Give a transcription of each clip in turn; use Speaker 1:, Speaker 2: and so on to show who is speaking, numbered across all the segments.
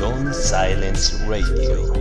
Speaker 1: John Silence Radio.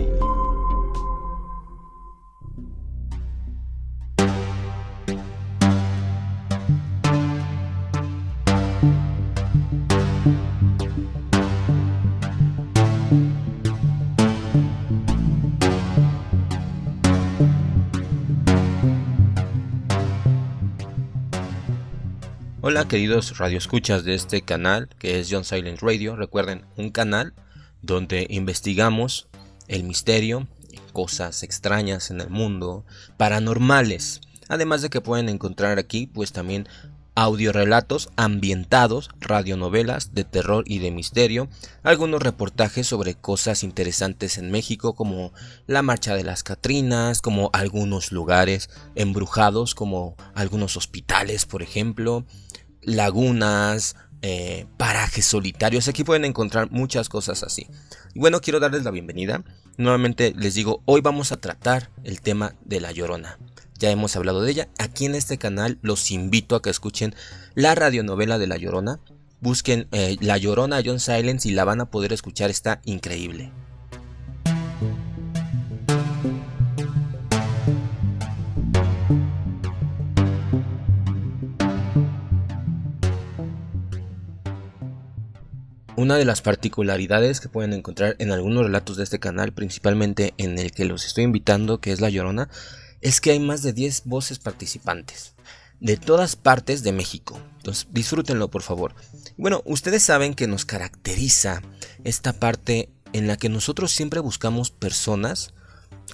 Speaker 2: Hola queridos radioescuchas de este canal que es John Silence Radio. Recuerden, un canal donde investigamos el misterio, cosas extrañas en el mundo, paranormales. Además de que pueden encontrar aquí pues también audiorelatos ambientados, radionovelas de terror y de misterio, algunos reportajes sobre cosas interesantes en México como la marcha de las Catrinas, como algunos lugares embrujados como algunos hospitales por ejemplo, lagunas, parajes solitarios. Aquí pueden encontrar muchas cosas así. Y bueno, quiero darles la bienvenida. Nuevamente les digo, hoy vamos a tratar el tema de La Llorona. Ya hemos hablado de ella. Aquí en este canal los invito a que escuchen la radionovela de La Llorona. Busquen La Llorona John Silence y la van a poder escuchar, está increíble. Una de las particularidades que pueden encontrar en algunos relatos de este canal, principalmente en el que los estoy invitando, que es La Llorona, es que hay más de 10 voces participantes de todas partes de México. Entonces disfrútenlo por favor. Bueno, ustedes saben que nos caracteriza esta parte en la que nosotros siempre buscamos personas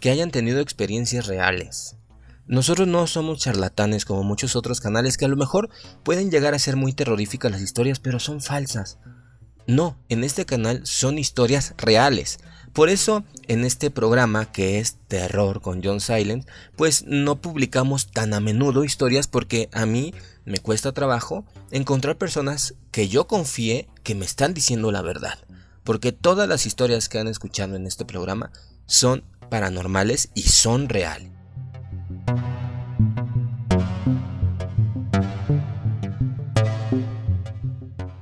Speaker 2: que hayan tenido experiencias reales. Nosotros no somos charlatanes como muchos otros canales que a lo mejor pueden llegar a ser muy terroríficas las historias, pero son falsas. No, en este canal son historias reales. Por eso en este programa que es Terror con John Silence, pues no publicamos tan a menudo historias porque a mí me cuesta trabajo encontrar personas que yo confíe que me están diciendo la verdad. Porque todas las historias que han escuchado en este programa son paranormales y son reales.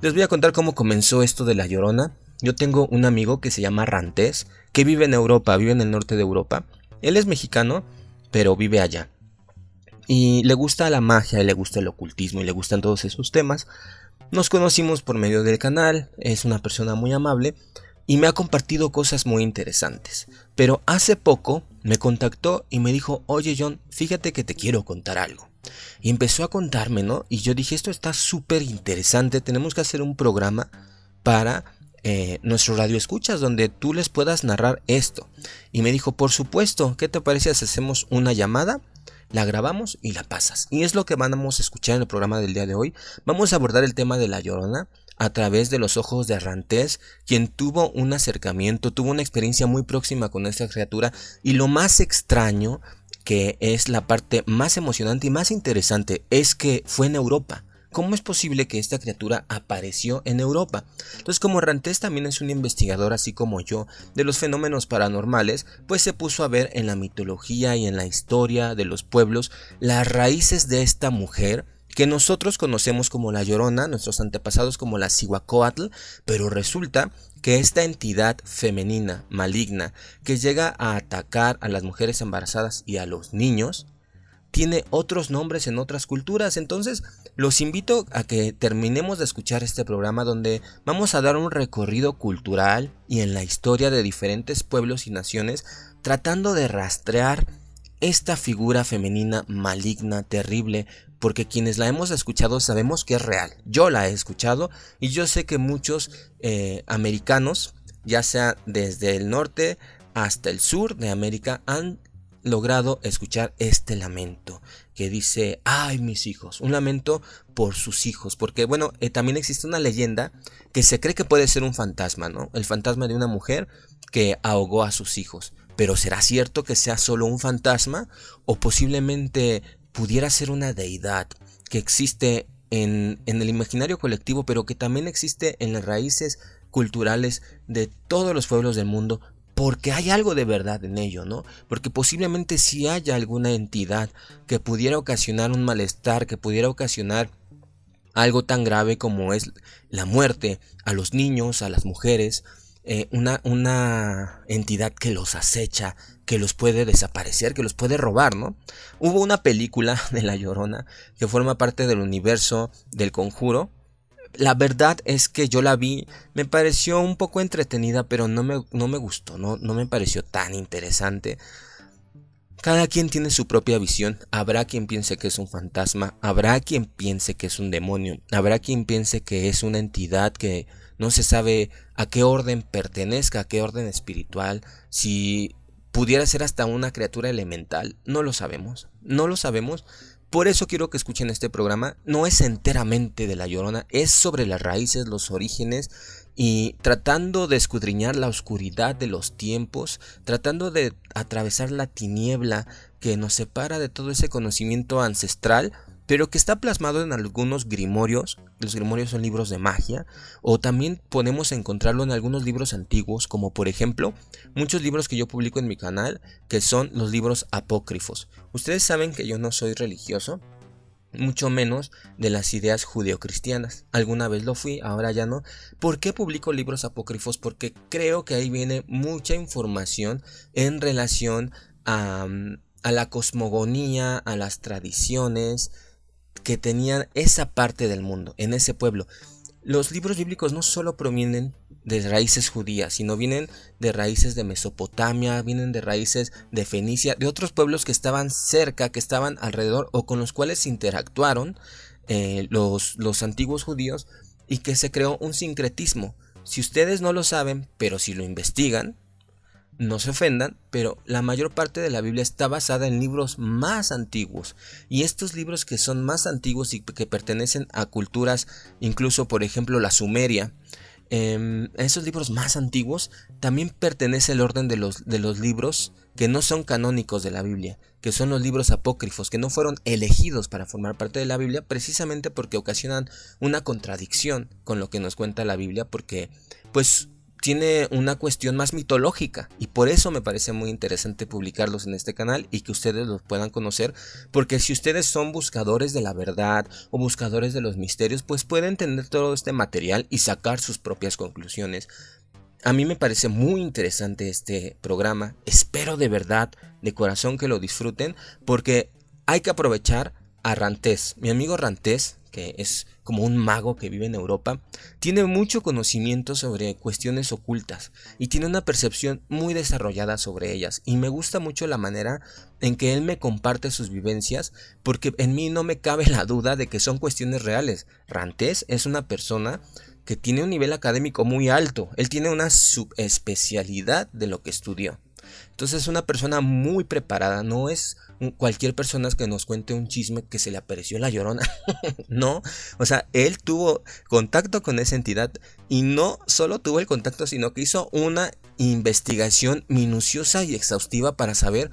Speaker 2: Les voy a contar cómo comenzó esto de La Llorona. Yo tengo un amigo que se llama Rantés, que vive en Europa, vive en el norte de Europa. Él es mexicano, pero vive allá. Y le gusta la magia, y le gusta el ocultismo, y le gustan todos esos temas. Nos conocimos por medio del canal, es una persona muy amable, y me ha compartido cosas muy interesantes. Pero hace poco me contactó y me dijo, oye John, fíjate que te quiero contar algo. Y empezó a contarme, ¿no? Y yo dije, esto está súper interesante, tenemos que hacer un programa para nuestro radio escuchas donde tú les puedas narrar esto. Y me dijo, por supuesto, ¿qué te parece si hacemos una llamada? La grabamos y la pasas. Y es lo que vamos a escuchar en el programa del día de hoy. Vamos a abordar el tema de La Llorona a través de los ojos de Rantés, quien tuvo un acercamiento, tuvo una experiencia muy próxima con esta criatura. Y lo más extraño, que es la parte más emocionante y más interesante, es que fue en Europa. ¿Cómo es posible que esta criatura apareció en Europa? Entonces, como Rantés también es un investigador así como yo de los fenómenos paranormales, pues se puso a ver en la mitología y en la historia de los pueblos las raíces de esta mujer que nosotros conocemos como La Llorona, nuestros antepasados como la Cihuacóatl, pero resulta que esta entidad femenina, maligna, que llega a atacar a las mujeres embarazadas y a los niños, tiene otros nombres en otras culturas. Entonces los invito a que terminemos de escuchar este programa donde vamos a dar un recorrido cultural y en la historia de diferentes pueblos y naciones, tratando de rastrear esta figura femenina maligna, terrible, porque quienes la hemos escuchado sabemos que es real. Yo la he escuchado y yo sé que muchos americanos, ya sea desde el norte hasta el sur de América, han logrado escuchar este lamento que dice, ay mis hijos, un lamento por sus hijos, porque bueno, también existe una leyenda que se cree que puede ser un fantasma, ¿no? El fantasma de una mujer que ahogó a sus hijos. Pero ¿será cierto que sea solo un fantasma? ¿O posiblemente pudiera ser una deidad que existe en el imaginario colectivo, pero que también existe en las raíces culturales de todos los pueblos del mundo? Porque hay algo de verdad en ello, ¿no? Porque posiblemente sí haya alguna entidad que pudiera ocasionar un malestar, que pudiera ocasionar algo tan grave como es la muerte a los niños, a las mujeres, una entidad que los acecha, que los puede desaparecer, que los puede robar, ¿no? Hubo una película de La Llorona que forma parte del universo del Conjuro. La verdad es que yo la vi, me pareció un poco entretenida, pero no me gustó, no me pareció tan interesante. Cada quien tiene su propia visión. Habrá quien piense que es un fantasma, habrá quien piense que es un demonio, habrá quien piense que es una entidad que no se sabe a qué orden pertenezca, a qué orden espiritual, si pudiera ser hasta una criatura elemental. No lo sabemos, no lo sabemos. Por eso quiero que escuchen este programa. No es enteramente de La Llorona, es sobre las raíces, los orígenes, y tratando de escudriñar la oscuridad de los tiempos, tratando de atravesar la tiniebla que nos separa de todo ese conocimiento ancestral, pero que está plasmado en algunos grimorios. Los grimorios son libros de magia, o también podemos encontrarlo en algunos libros antiguos, como por ejemplo muchos libros que yo publico en mi canal, que son los libros apócrifos. Ustedes saben que yo no soy religioso, mucho menos de las ideas judeocristianas. Alguna vez lo fui, ahora ya no. ¿Por qué publico libros apócrifos? Porque creo que ahí viene mucha información en relación a la cosmogonía, a las tradiciones que tenían esa parte del mundo, en ese pueblo. Los libros bíblicos no solo provienen de raíces judías, sino vienen de raíces de Mesopotamia, vienen de raíces de Fenicia, de otros pueblos que estaban cerca, que estaban alrededor o con los cuales interactuaron los antiguos judíos, y que se creó un sincretismo. Si ustedes no lo saben, pero si lo investigan, no se ofendan, pero la mayor parte de la Biblia está basada en libros más antiguos, y estos libros que son más antiguos y que pertenecen a culturas, incluso por ejemplo la Sumeria, esos libros más antiguos también pertenece al orden de los libros que no son canónicos de la Biblia, que son los libros apócrifos, que no fueron elegidos para formar parte de la Biblia, precisamente porque ocasionan una contradicción con lo que nos cuenta la Biblia, porque pues tiene una cuestión más mitológica, y por eso me parece muy interesante publicarlos en este canal y que ustedes los puedan conocer, porque si ustedes son buscadores de la verdad o buscadores de los misterios, pues pueden tener todo este material y sacar sus propias conclusiones. A mí me parece muy interesante este programa, espero de verdad, de corazón, que lo disfruten, porque hay que aprovechar a Rantés. Mi amigo Rantés, que es como un mago que vive en Europa, tiene mucho conocimiento sobre cuestiones ocultas y tiene una percepción muy desarrollada sobre ellas, y me gusta mucho la manera en que él me comparte sus vivencias, porque en mí no me cabe la duda de que son cuestiones reales. Rantés es una persona que tiene un nivel académico muy alto, él tiene una subespecialidad de lo que estudió. Entonces es una persona muy preparada, no es cualquier persona que nos cuente un chisme que se le apareció la Llorona. No, o sea, él tuvo contacto con esa entidad, y no solo tuvo el contacto, sino que hizo una investigación minuciosa y exhaustiva para saber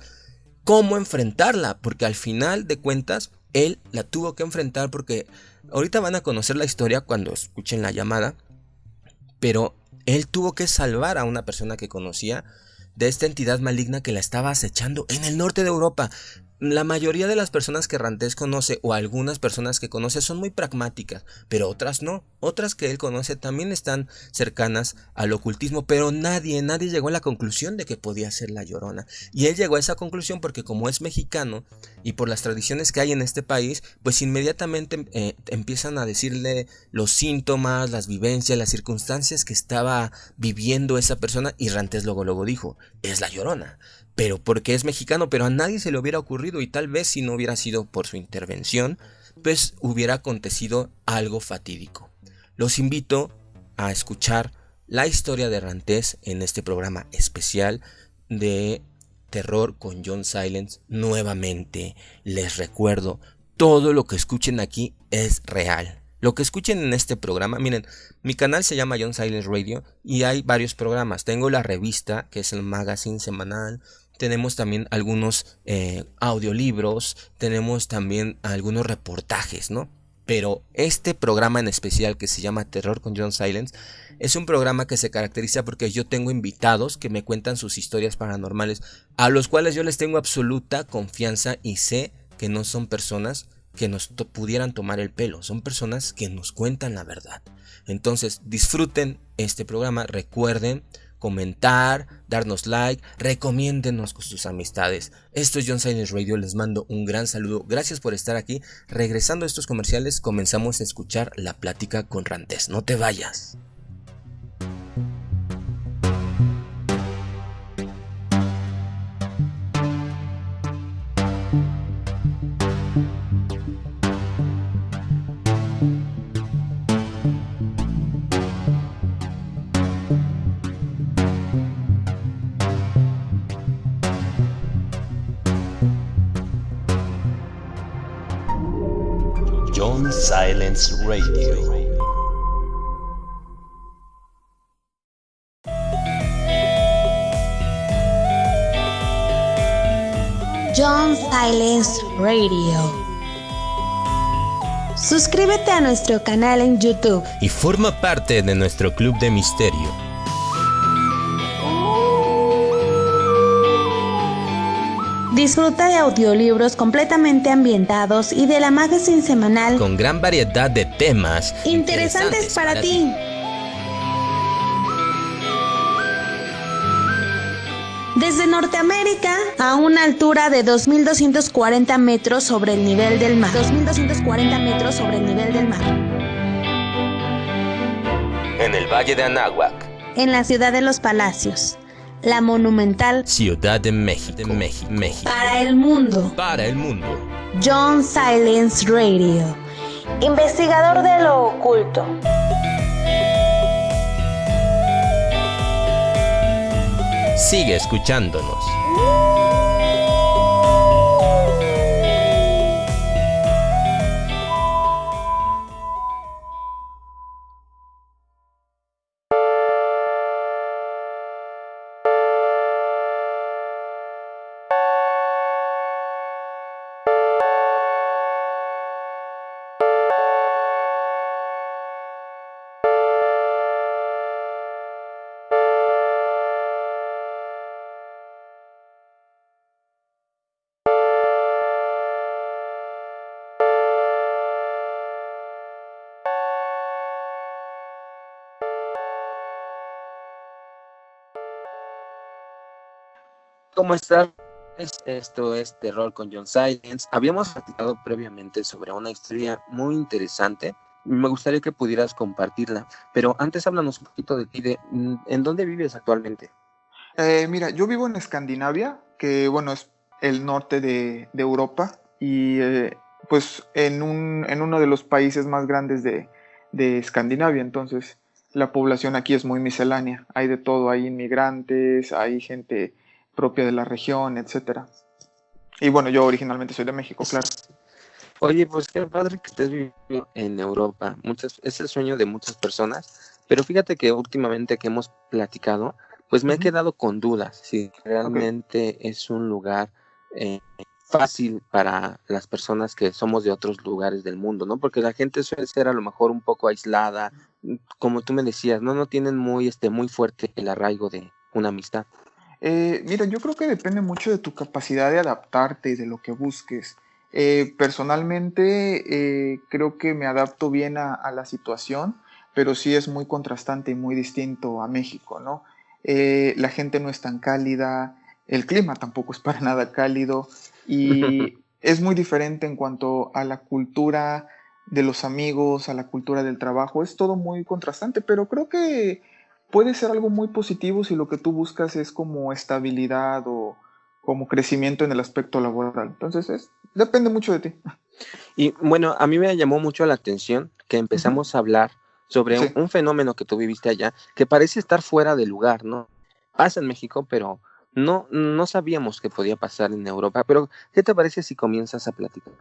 Speaker 2: cómo enfrentarla, porque al final de cuentas él la tuvo que enfrentar, porque ahorita van a conocer la historia cuando escuchen la llamada, pero él tuvo que salvar a una persona que conocía de esta entidad maligna que la estaba acechando en el norte de Europa. La mayoría de las personas que Rantés conoce, o algunas personas que conoce, son muy pragmáticas, pero otras no. Otras que él conoce también están cercanas al ocultismo, pero nadie llegó a la conclusión de que podía ser la Llorona. Y él llegó a esa conclusión porque, como es mexicano y por las tradiciones que hay en este país, pues inmediatamente empiezan a decirle los síntomas, las vivencias, las circunstancias que estaba viviendo esa persona, y Rantés luego dijo: es la Llorona. Pero porque es mexicano, pero a nadie se le hubiera ocurrido, y tal vez si no hubiera sido por su intervención, pues hubiera acontecido algo fatídico. Los invito a escuchar la historia de Rantés en este programa especial de Terror con John Silence. Nuevamente les recuerdo, todo lo que escuchen aquí es real. Lo que escuchen en este programa, miren, mi canal se llama John Silence Radio y hay varios programas. Tengo la revista, que es el magazine semanal. Tenemos también algunos audiolibros, tenemos también algunos reportajes, ¿no? Pero este programa en especial, que se llama Terror con John Silence, es un programa que se caracteriza porque yo tengo invitados que me cuentan sus historias paranormales, a los cuales yo les tengo absoluta confianza, y sé que no son personas que nos pudieran tomar el pelo, son personas que nos cuentan la verdad. Entonces disfruten este programa, recuerden comentar, darnos like, recomiéndenos con sus amistades. Esto es John Silence Radio, les mando un gran saludo, gracias por estar aquí. Regresando a estos comerciales, comenzamos a escuchar la plática con Rantés. No te vayas.
Speaker 1: John Silence Radio.
Speaker 3: John Silence Radio. Suscríbete a nuestro canal en YouTube
Speaker 2: y forma parte de nuestro club de misterio.
Speaker 3: Disfruta de audiolibros completamente ambientados y de la magazine semanal
Speaker 2: con gran variedad de temas
Speaker 3: interesantes para ti. Desde Norteamérica a una altura de 2.240 metros sobre el nivel del mar. 2.240 metros sobre el nivel del mar.
Speaker 2: En el Valle de Anáhuac.
Speaker 3: En la ciudad de los Palacios. La monumental
Speaker 2: Ciudad de México. México.
Speaker 3: Para el mundo.
Speaker 2: Para el mundo.
Speaker 3: John Silence Radio. Investigador de lo oculto.
Speaker 2: Sigue escuchándonos. ¿Cómo estás? Esto es Terror con John Silence. Habíamos platicado previamente sobre una historia muy interesante. Me gustaría que pudieras compartirla, pero antes háblanos un poquito de ti, ¿en dónde vives actualmente?
Speaker 4: Mira, yo vivo en Escandinavia, que bueno, es el norte de Europa, y pues en uno de los países más grandes de Escandinavia. Entonces la población aquí es muy miscelánea, hay de todo, hay inmigrantes, hay gente propia de la región, etcétera. Y bueno, yo originalmente soy de México, claro.
Speaker 2: Oye, pues qué padre que estés viviendo en Europa. Es el sueño de muchas personas, pero fíjate que últimamente que hemos platicado, pues me he quedado con dudas si realmente es un lugar fácil para las personas que somos de otros lugares del mundo, ¿no? Porque la gente suele ser a lo mejor un poco aislada, como tú me decías, no tienen muy fuerte el arraigo de una amistad.
Speaker 4: Mira, yo creo que depende mucho de tu capacidad de adaptarte y de lo que busques. Personalmente, creo que me adapto bien a la situación, pero sí es muy contrastante y muy distinto a México, ¿no? La gente no es tan cálida, el clima tampoco es para nada cálido y es muy diferente en cuanto a la cultura de los amigos, a la cultura del trabajo. Es todo muy contrastante, pero creo que puede ser algo muy positivo si lo que tú buscas es como estabilidad o como crecimiento en el aspecto laboral. Entonces, depende mucho de ti.
Speaker 2: Y bueno, a mí me llamó mucho la atención que empezamos a hablar sobre un fenómeno que tú viviste allá, que parece estar fuera de lugar, ¿no? Pasa en México, pero no sabíamos que podía pasar en Europa. Pero, ¿qué te parece si comienzas a platicar?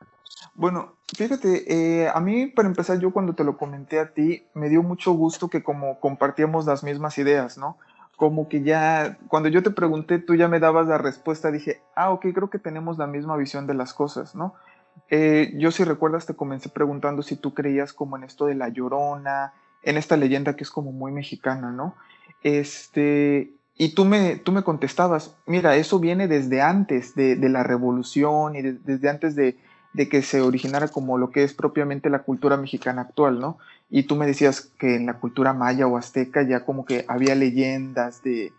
Speaker 4: Bueno, fíjate, a mí, para empezar, yo cuando te lo comenté a ti, me dio mucho gusto que como compartíamos las mismas ideas, ¿no? Como que ya, cuando yo te pregunté, tú ya me dabas la respuesta, dije, ok, creo que tenemos la misma visión de las cosas, ¿no? Yo, si recuerdas, te comencé preguntando si tú creías como en esto de la Llorona, en esta leyenda que es como muy mexicana, ¿no? Y tú me contestabas, mira, eso viene desde antes de la revolución y desde antes de que se originara como lo que es propiamente la cultura mexicana actual, ¿no? Y tú me decías que en la cultura maya o azteca ya como que había leyendas de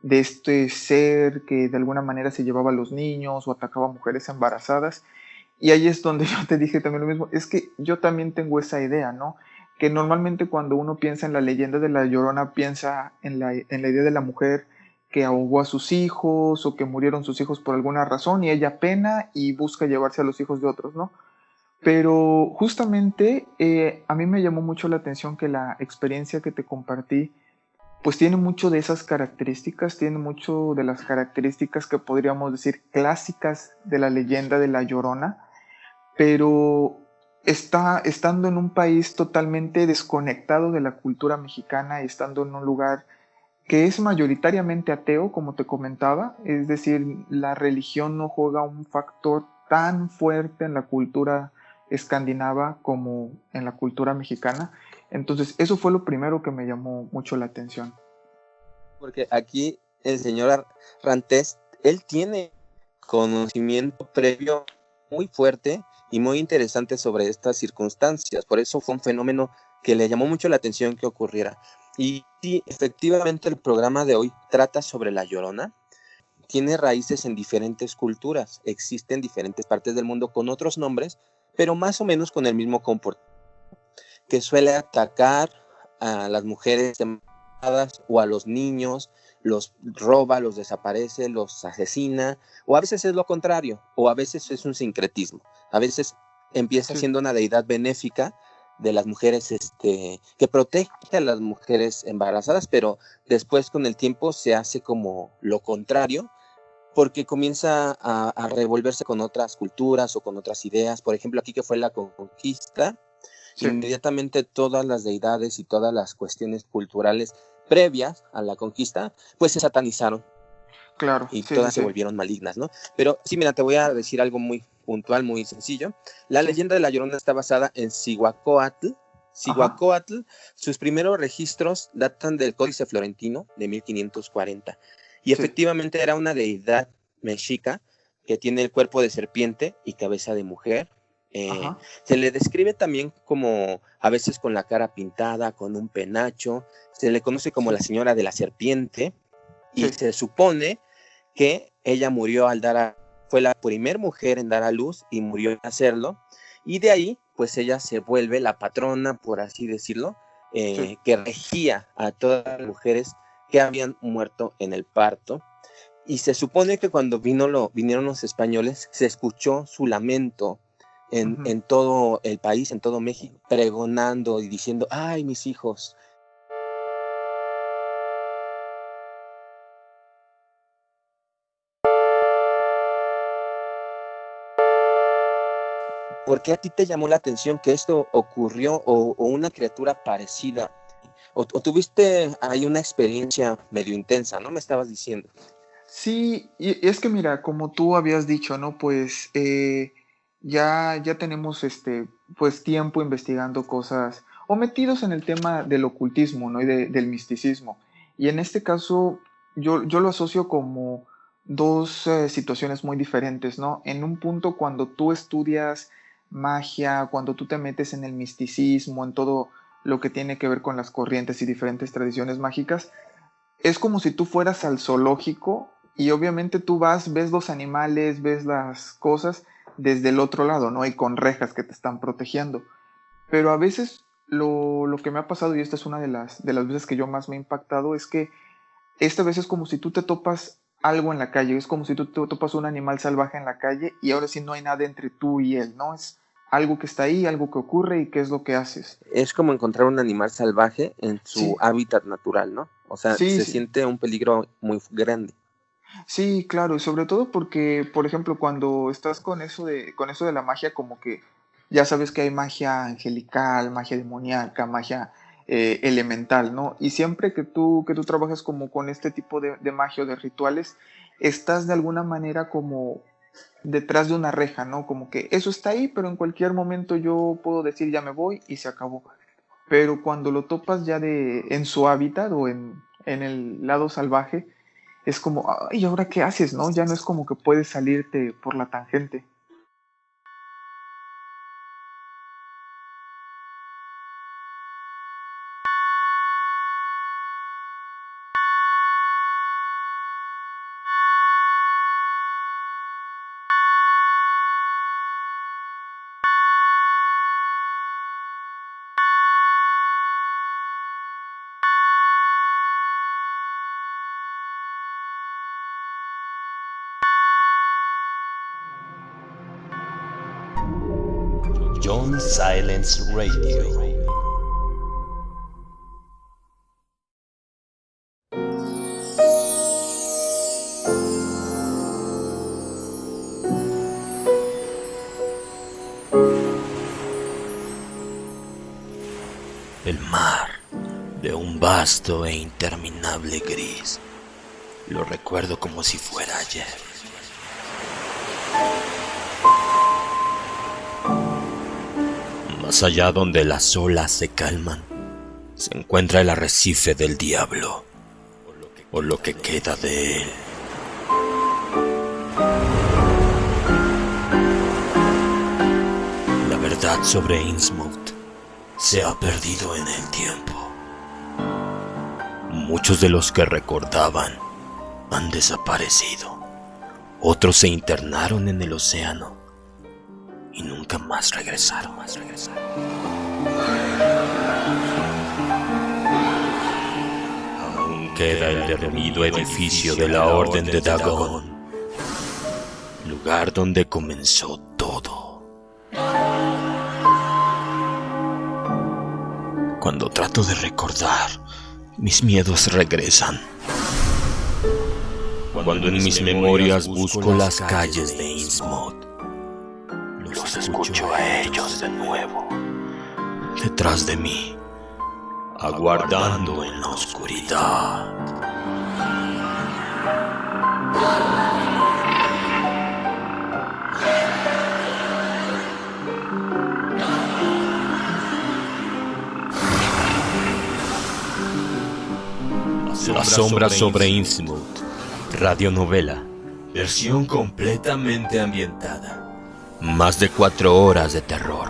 Speaker 4: este ser que de alguna manera se llevaba a los niños o atacaba a mujeres embarazadas. Y ahí es donde yo te dije también lo mismo, es que yo también tengo esa idea, ¿no? Que normalmente cuando uno piensa en la leyenda de la Llorona, piensa en la idea de la mujer que ahogó a sus hijos o que murieron sus hijos por alguna razón y ella pena y busca llevarse a los hijos de otros, ¿no? Pero justamente a mí me llamó mucho la atención que la experiencia que te compartí pues tiene mucho de esas características, tiene mucho de las características que podríamos decir clásicas de la leyenda de la Llorona, pero estando en un país totalmente desconectado de la cultura mexicana y estando en un lugar que es mayoritariamente ateo, como te comentaba, es decir, la religión no juega un factor tan fuerte en la cultura escandinava como en la cultura mexicana. Entonces, eso fue lo primero que me llamó mucho la atención.
Speaker 5: Porque aquí el señor Rantés, él tiene conocimiento previo muy fuerte y muy interesante sobre estas circunstancias. Por eso fue un fenómeno que le llamó mucho la atención que ocurriera. Y sí, efectivamente el programa de hoy trata sobre la Llorona. Tiene raíces en diferentes culturas. Existen diferentes partes del mundo con otros nombres, pero más o menos con el mismo comportamiento, que suele atacar a las mujeres embarazadas o a los niños, los roba, los desaparece, los asesina, o a veces es lo contrario, o a veces es un sincretismo. A veces empieza siendo una deidad benéfica de las mujeres, que protege a las mujeres embarazadas, pero después con el tiempo se hace como lo contrario, porque comienza a revolverse con otras culturas o con otras ideas. Por ejemplo, aquí que fue la conquista, inmediatamente todas las deidades y todas las cuestiones culturales previas a la conquista, pues se satanizaron.
Speaker 4: Claro.
Speaker 5: Y todas se volvieron malignas, ¿no? Pero sí, mira, te voy a decir algo muy puntual, muy sencillo. La leyenda de la Llorona está basada en Cihuacóatl. Cihuacóatl, sus primeros registros datan del Códice Florentino de 1540. Y efectivamente era una deidad mexica que tiene el cuerpo de serpiente y cabeza de mujer. Se le describe también como a veces con la cara pintada, con un penacho. Se le conoce como la señora de la serpiente. Y se supone que ella murió fue la primera mujer en dar a luz y murió al hacerlo. Y de ahí, pues ella se vuelve la patrona, por así decirlo, que regía a todas las mujeres que habían muerto en el parto. Y se supone que cuando vinieron los españoles, se escuchó su lamento en todo el país, en todo México, pregonando y diciendo, ¡ay, mis hijos! ¿Por qué a ti te llamó la atención que esto ocurrió o una criatura parecida? O tuviste ahí una experiencia medio intensa, ¿no? Me estabas diciendo.
Speaker 4: Sí, y es que mira, como tú habías dicho, ¿no? Pues ya tenemos pues tiempo investigando cosas o metidos en el tema del ocultismo, ¿no? Y del misticismo. Y en este caso, yo lo asocio como dos situaciones muy diferentes, ¿no? En un punto, cuando tú estudias magia, cuando tú te metes en el misticismo, en todo lo que tiene que ver con las corrientes y diferentes tradiciones mágicas, es como si tú fueras al zoológico y obviamente tú ves los animales, ves las cosas desde el otro lado, ¿no? Y con rejas que te están protegiendo. Pero a veces lo que me ha pasado, y esta es una de las veces que yo más me he impactado, es que esta vez es como si tú te topas algo en la calle, es como si tú te topas un animal salvaje en la calle y ahora sí no hay nada entre tú y él, ¿no? Es algo que está ahí, algo que ocurre y qué es lo que haces.
Speaker 5: Es como encontrar un animal salvaje en su hábitat natural, ¿no? O sea, se siente un peligro muy grande.
Speaker 4: Sí, claro, y sobre todo porque, por ejemplo, cuando estás con eso de la magia, como que ya sabes que hay magia angelical, magia demoníaca, magia elemental, ¿no? Y siempre que tú trabajas como con este tipo de magia o de rituales, estás de alguna manera como detrás de una reja, ¿no? Como que eso está ahí, pero en cualquier momento yo puedo decir ya me voy y se acabó. Pero cuando lo topas ya en su hábitat o en el lado salvaje, es como, ay, ¿ahora qué haces, no? Ya no es como que puedes salirte por la tangente.
Speaker 1: John Silence Radio. El mar, de un vasto e interminable gris, lo recuerdo como si fuera ayer. Más allá donde las olas se calman, se encuentra el arrecife del diablo, o lo que queda de él. La verdad sobre Innsmouth se ha perdido en el tiempo. Muchos de los que recordaban han desaparecido. Otros se internaron en el océano y nunca más regresaron. Aún queda el derruido edificio de la Orden de Dagon, lugar donde comenzó todo. Cuando trato de recordar, mis miedos regresan. Cuando en mis memorias busco las calles de Innsmouth, los escucho a ellos de nuevo, detrás de mí, aguardando en la oscuridad. La sombra sobre Innsmouth, radionovela, versión completamente ambientada. Más de 4 horas de terror,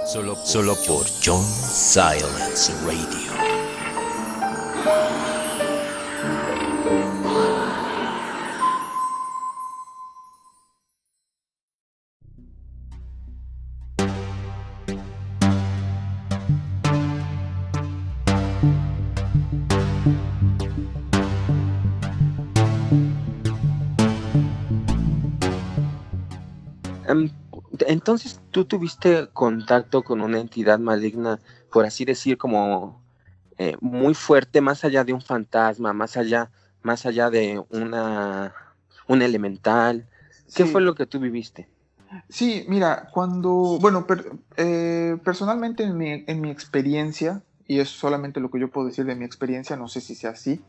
Speaker 1: solo por John Silence Radio.
Speaker 5: Entonces, ¿tú tuviste contacto con una entidad maligna, por así decir, como muy fuerte, más allá de un fantasma, más allá de un elemental? ¿Qué
Speaker 4: Sí.
Speaker 5: fue lo que tú viviste?
Speaker 4: Sí, mira, personalmente en mi experiencia, y es solamente lo que yo puedo decir de mi experiencia, no sé si sea así,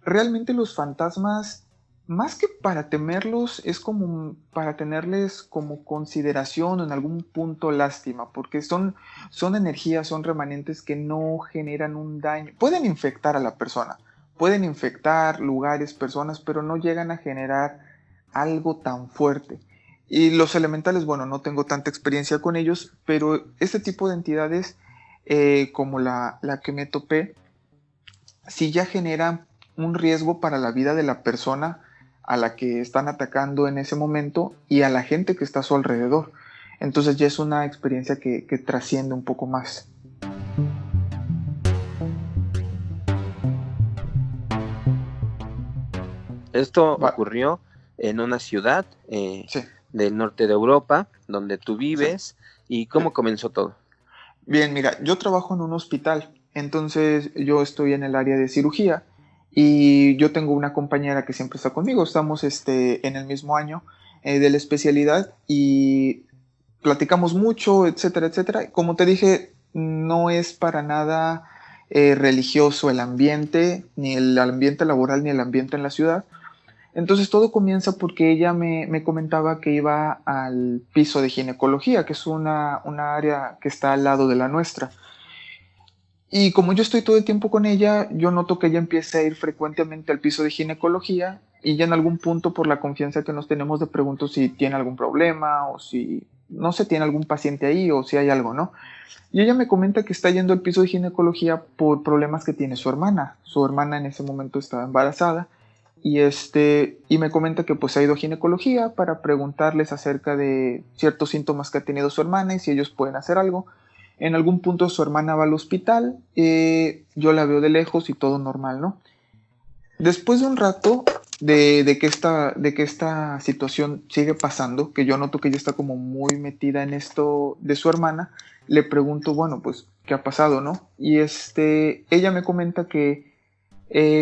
Speaker 4: realmente los fantasmas, más que para temerlos, es como para tenerles como consideración o en algún punto lástima, porque son energías, son remanentes que no generan un daño. Pueden infectar a la persona, pueden infectar lugares, personas, pero no llegan a generar algo tan fuerte. Y los elementales, bueno, no tengo tanta experiencia con ellos, pero este tipo de entidades, como la que me topé, sí ya generan un riesgo para la vida de la persona a la que están atacando en ese momento y a la gente que está a su alrededor. Entonces ya es una experiencia que trasciende un poco más.
Speaker 5: Esto ocurrió en una ciudad
Speaker 4: Sí.
Speaker 5: del norte de Europa, donde tú vives, ¿y cómo comenzó todo?
Speaker 4: Bien, mira, yo trabajo en un hospital, entonces yo estoy en el área de cirugía y yo tengo una compañera que siempre está conmigo, estamos en el mismo año de la especialidad y platicamos mucho, etcétera, etcétera. Como te dije, no es para nada religioso el ambiente, ni el ambiente laboral, ni el ambiente en la ciudad. Entonces todo comienza porque ella me comentaba que iba al piso de ginecología, que es una área que está al lado de la nuestra. Y como yo estoy todo el tiempo con ella, yo noto que ella empieza a ir frecuentemente al piso de ginecología y ya en algún punto por la confianza que nos tenemos le pregunto si tiene algún problema o si, no sé, tiene algún paciente ahí o si hay algo, ¿no? Y ella me comenta que está yendo al piso de ginecología por problemas que tiene su hermana. Su hermana en ese momento estaba embarazada y me comenta que pues ha ido a ginecología para preguntarles acerca de ciertos síntomas que ha tenido su hermana y si ellos pueden hacer algo. En algún punto su hermana va al hospital, yo la veo de lejos y todo normal, ¿no? Después de un rato, de que esta situación sigue pasando, que yo noto que ella está como muy metida en esto de su hermana, le pregunto, bueno, pues, ¿qué ha pasado, no? Y ella me comenta que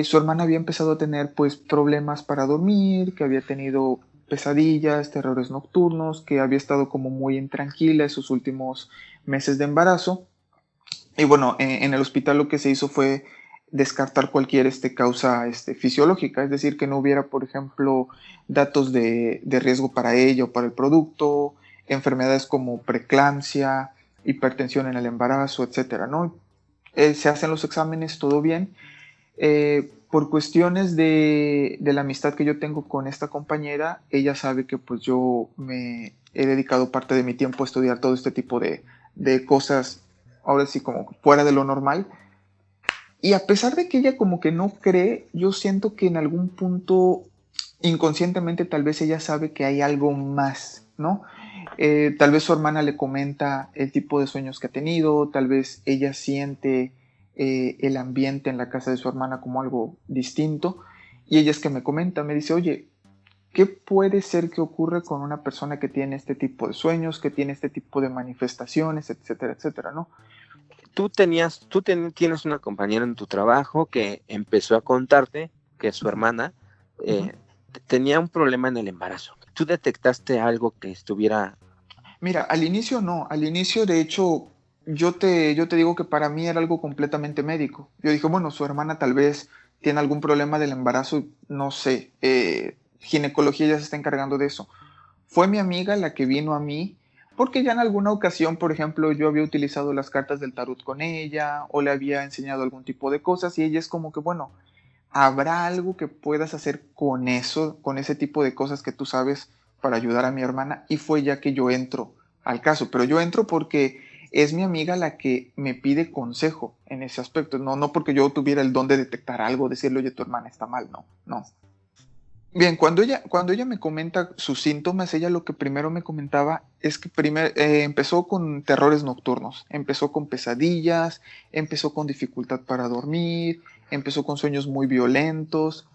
Speaker 4: su hermana había empezado a tener pues problemas para dormir, que había tenido pesadillas, terrores nocturnos, que había estado como muy intranquila esos últimos meses de embarazo. Y bueno, en el hospital lo que se hizo fue descartar cualquier causa fisiológica, es decir, que no hubiera, por ejemplo, datos de riesgo para ella o para el producto, enfermedades como preeclampsia, hipertensión en el embarazo, etcétera, ¿no? Se hacen los exámenes, todo bien. Por cuestiones de la amistad que yo tengo con esta compañera, ella sabe que pues yo me he dedicado parte de mi tiempo a estudiar todo este tipo de cosas, ahora sí como fuera de lo normal. Y a pesar de que ella como que no cree, yo siento que en algún punto inconscientemente tal vez ella sabe que hay algo más, ¿no? Tal vez su hermana le comenta el tipo de sueños que ha tenido, tal vez ella siente el ambiente en la casa de su hermana como algo distinto, y ella es que me comenta, me dice, oye, ¿qué puede ser que ocurre con una persona que tiene este tipo de sueños, que tiene este tipo de manifestaciones, etcétera, etcétera, ¿no?
Speaker 5: Tienes una compañera en tu trabajo que empezó a contarte que su hermana tenía un problema en el embarazo. ¿Tú detectaste algo que estuviera?
Speaker 4: Mira, al inicio no, al inicio de hecho yo te digo que para mí era algo completamente médico. Yo dije, bueno, su hermana tal vez tiene algún problema del embarazo, no sé, ginecología ya se está encargando de eso. Fue mi amiga la que vino a mí, porque ya en alguna ocasión, por ejemplo, yo había utilizado las cartas del tarot con ella o le había enseñado algún tipo de cosas y ella es como que, bueno, ¿habrá algo que puedas hacer con eso, con ese tipo de cosas que tú sabes para ayudar a mi hermana? Y fue ya que yo entro al caso, pero yo entro porque es mi amiga la que me pide consejo en ese aspecto, no porque yo tuviera el don de detectar algo, decirle, oye, tu hermana está mal, no. Bien, cuando ella me comenta sus síntomas, ella lo que primero me comentaba es que empezó con terrores nocturnos, empezó con pesadillas, empezó con dificultad para dormir, empezó con sueños muy violentos.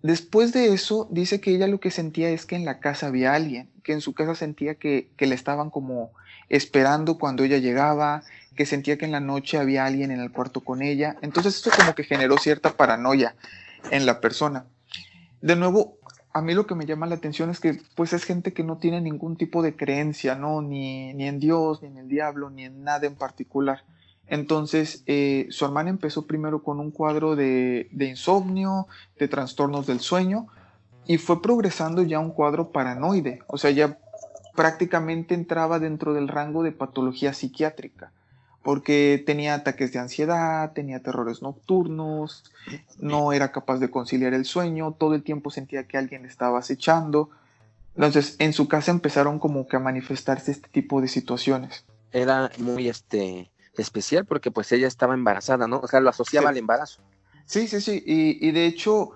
Speaker 4: Después de eso, dice que ella lo que sentía es que en la casa había alguien, que en su casa sentía que le estaban como esperando cuando ella llegaba, que sentía que en la noche había alguien en el cuarto con ella. Entonces esto como que generó cierta paranoia en la persona. De nuevo, a mí lo que me llama la atención es que pues es gente que no tiene ningún tipo de creencia, ¿no? Ni en Dios, ni en el diablo, ni en nada en particular. Entonces, su hermana empezó primero con un cuadro de insomnio, de trastornos del sueño, y fue progresando ya a un cuadro paranoide, o sea, ya prácticamente entraba dentro del rango de patología psiquiátrica, porque tenía ataques de ansiedad, tenía terrores nocturnos, no era capaz de conciliar el sueño, todo el tiempo sentía que alguien le estaba acechando. Entonces, en su casa empezaron como que a manifestarse este tipo de situaciones.
Speaker 5: Era muy especial porque pues ella estaba embarazada, ¿no? O sea, lo asociaba al embarazo.
Speaker 4: Sí. Y de hecho,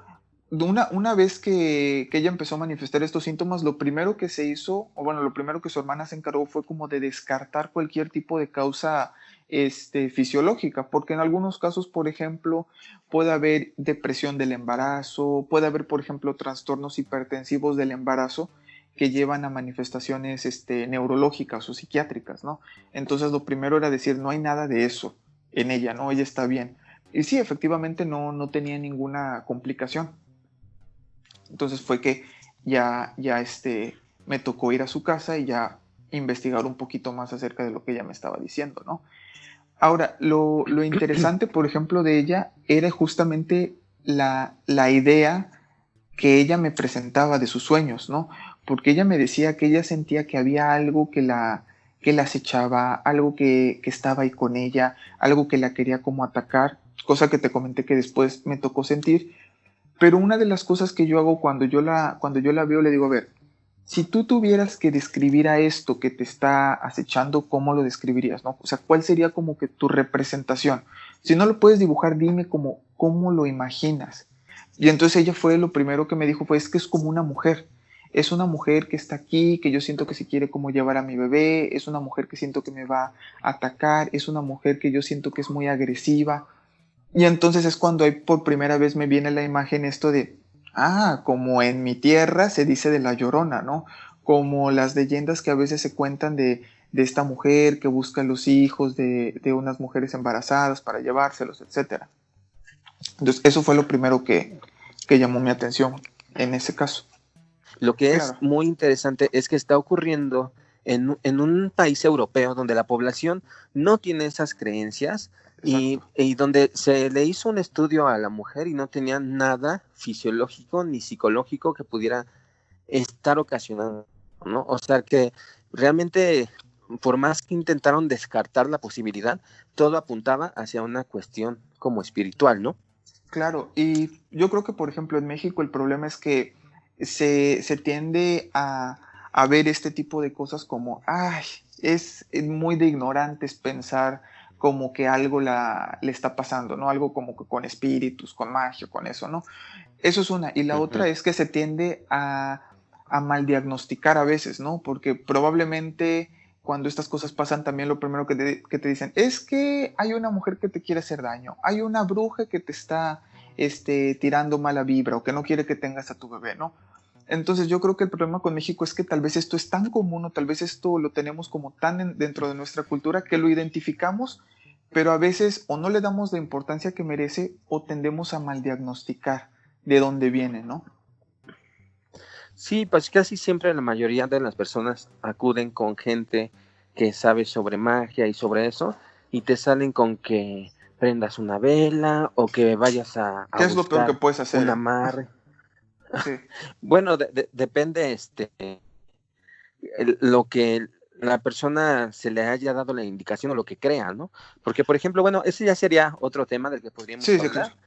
Speaker 4: una vez que ella empezó a manifestar estos síntomas, lo primero que se hizo, o bueno, lo primero que su hermana se encargó fue como de descartar cualquier tipo de causa fisiológica, porque en algunos casos, por ejemplo, puede haber depresión del embarazo, puede haber, por ejemplo, trastornos hipertensivos del embarazo que llevan a manifestaciones neurológicas o psiquiátricas, ¿no? Entonces lo primero era decir, no hay nada de eso en ella, ¿no? Ella está bien. Y sí, efectivamente no tenía ninguna complicación. Entonces fue que ya me tocó ir a su casa y ya investigar un poquito más acerca de lo que ella me estaba diciendo, ¿no? Ahora, lo interesante, por ejemplo, de ella era justamente la idea que ella me presentaba de sus sueños, ¿no? Porque ella me decía que ella sentía que había algo que la acechaba, algo que estaba ahí con ella, algo que la quería como atacar, cosa que te comenté que después me tocó sentir. Pero una de las cosas que yo hago cuando yo la veo, le digo, a ver, si tú tuvieras que describir a esto que te está acechando, ¿cómo lo describirías, no? O sea, ¿cuál sería como que tu representación? Si no lo puedes dibujar, dime cómo lo imaginas. Y entonces ella fue, lo primero que me dijo fue, es que es como una mujer. Es una mujer que está aquí, que yo siento que se quiere como llevar a mi bebé, es una mujer que siento que me va a atacar, es una mujer que yo siento que es muy agresiva. Y entonces es cuando ahí por primera vez me viene la imagen esto de Ah, como en mi tierra se dice de la Llorona, ¿no? Como las leyendas que a veces se cuentan de esta mujer que busca a los hijos de unas mujeres embarazadas para llevárselos, etcétera. Entonces, eso fue lo primero que llamó mi atención en ese caso.
Speaker 5: Lo que es
Speaker 4: Claro,
Speaker 5: muy interesante es que está ocurriendo en un país europeo donde la población no tiene esas creencias
Speaker 4: exacto.
Speaker 5: y donde se le hizo un estudio a la mujer y no tenía nada fisiológico ni psicológico que pudiera estar ocasionando, ¿no? O sea que realmente, por más que intentaron descartar la posibilidad, todo apuntaba hacia una cuestión como espiritual, ¿no?
Speaker 4: Claro, y yo creo que, por ejemplo, en México el problema es que se tiende a ver este tipo de cosas como, ay, es muy de ignorantes pensar como que algo le está pasando, ¿no? Algo como que con espíritus, con magia, con eso, ¿no? Eso es una. Y la
Speaker 5: Ujú.
Speaker 4: otra es que se tiende a mal diagnosticar a veces, ¿no? Porque probablemente cuando estas cosas pasan, también lo primero que te dicen es que hay una mujer que te quiere hacer daño, hay una bruja que te está tirando mala vibra o que no quiere que tengas a tu bebé, ¿no? Entonces yo creo que el problema con México es que tal vez esto es tan común o tal vez esto lo tenemos como tan dentro de nuestra cultura que lo identificamos, pero a veces o no le damos la importancia que merece o tendemos a mal diagnosticar de dónde viene, ¿no?
Speaker 5: Sí, pues casi siempre la mayoría de las personas acuden con gente que sabe sobre magia y sobre eso, y te salen con que prendas una vela o que vayas a
Speaker 4: ¿Qué es lo peor que
Speaker 5: buscar
Speaker 4: puedes
Speaker 5: un
Speaker 4: hacer?
Speaker 5: amarre.
Speaker 4: Sí,
Speaker 5: Bueno, depende lo que la persona se le haya dado la indicación o lo que crea, ¿no? Porque, por ejemplo, bueno, ese ya sería otro tema del que podríamos
Speaker 4: sí, sí, claro.
Speaker 5: hablar.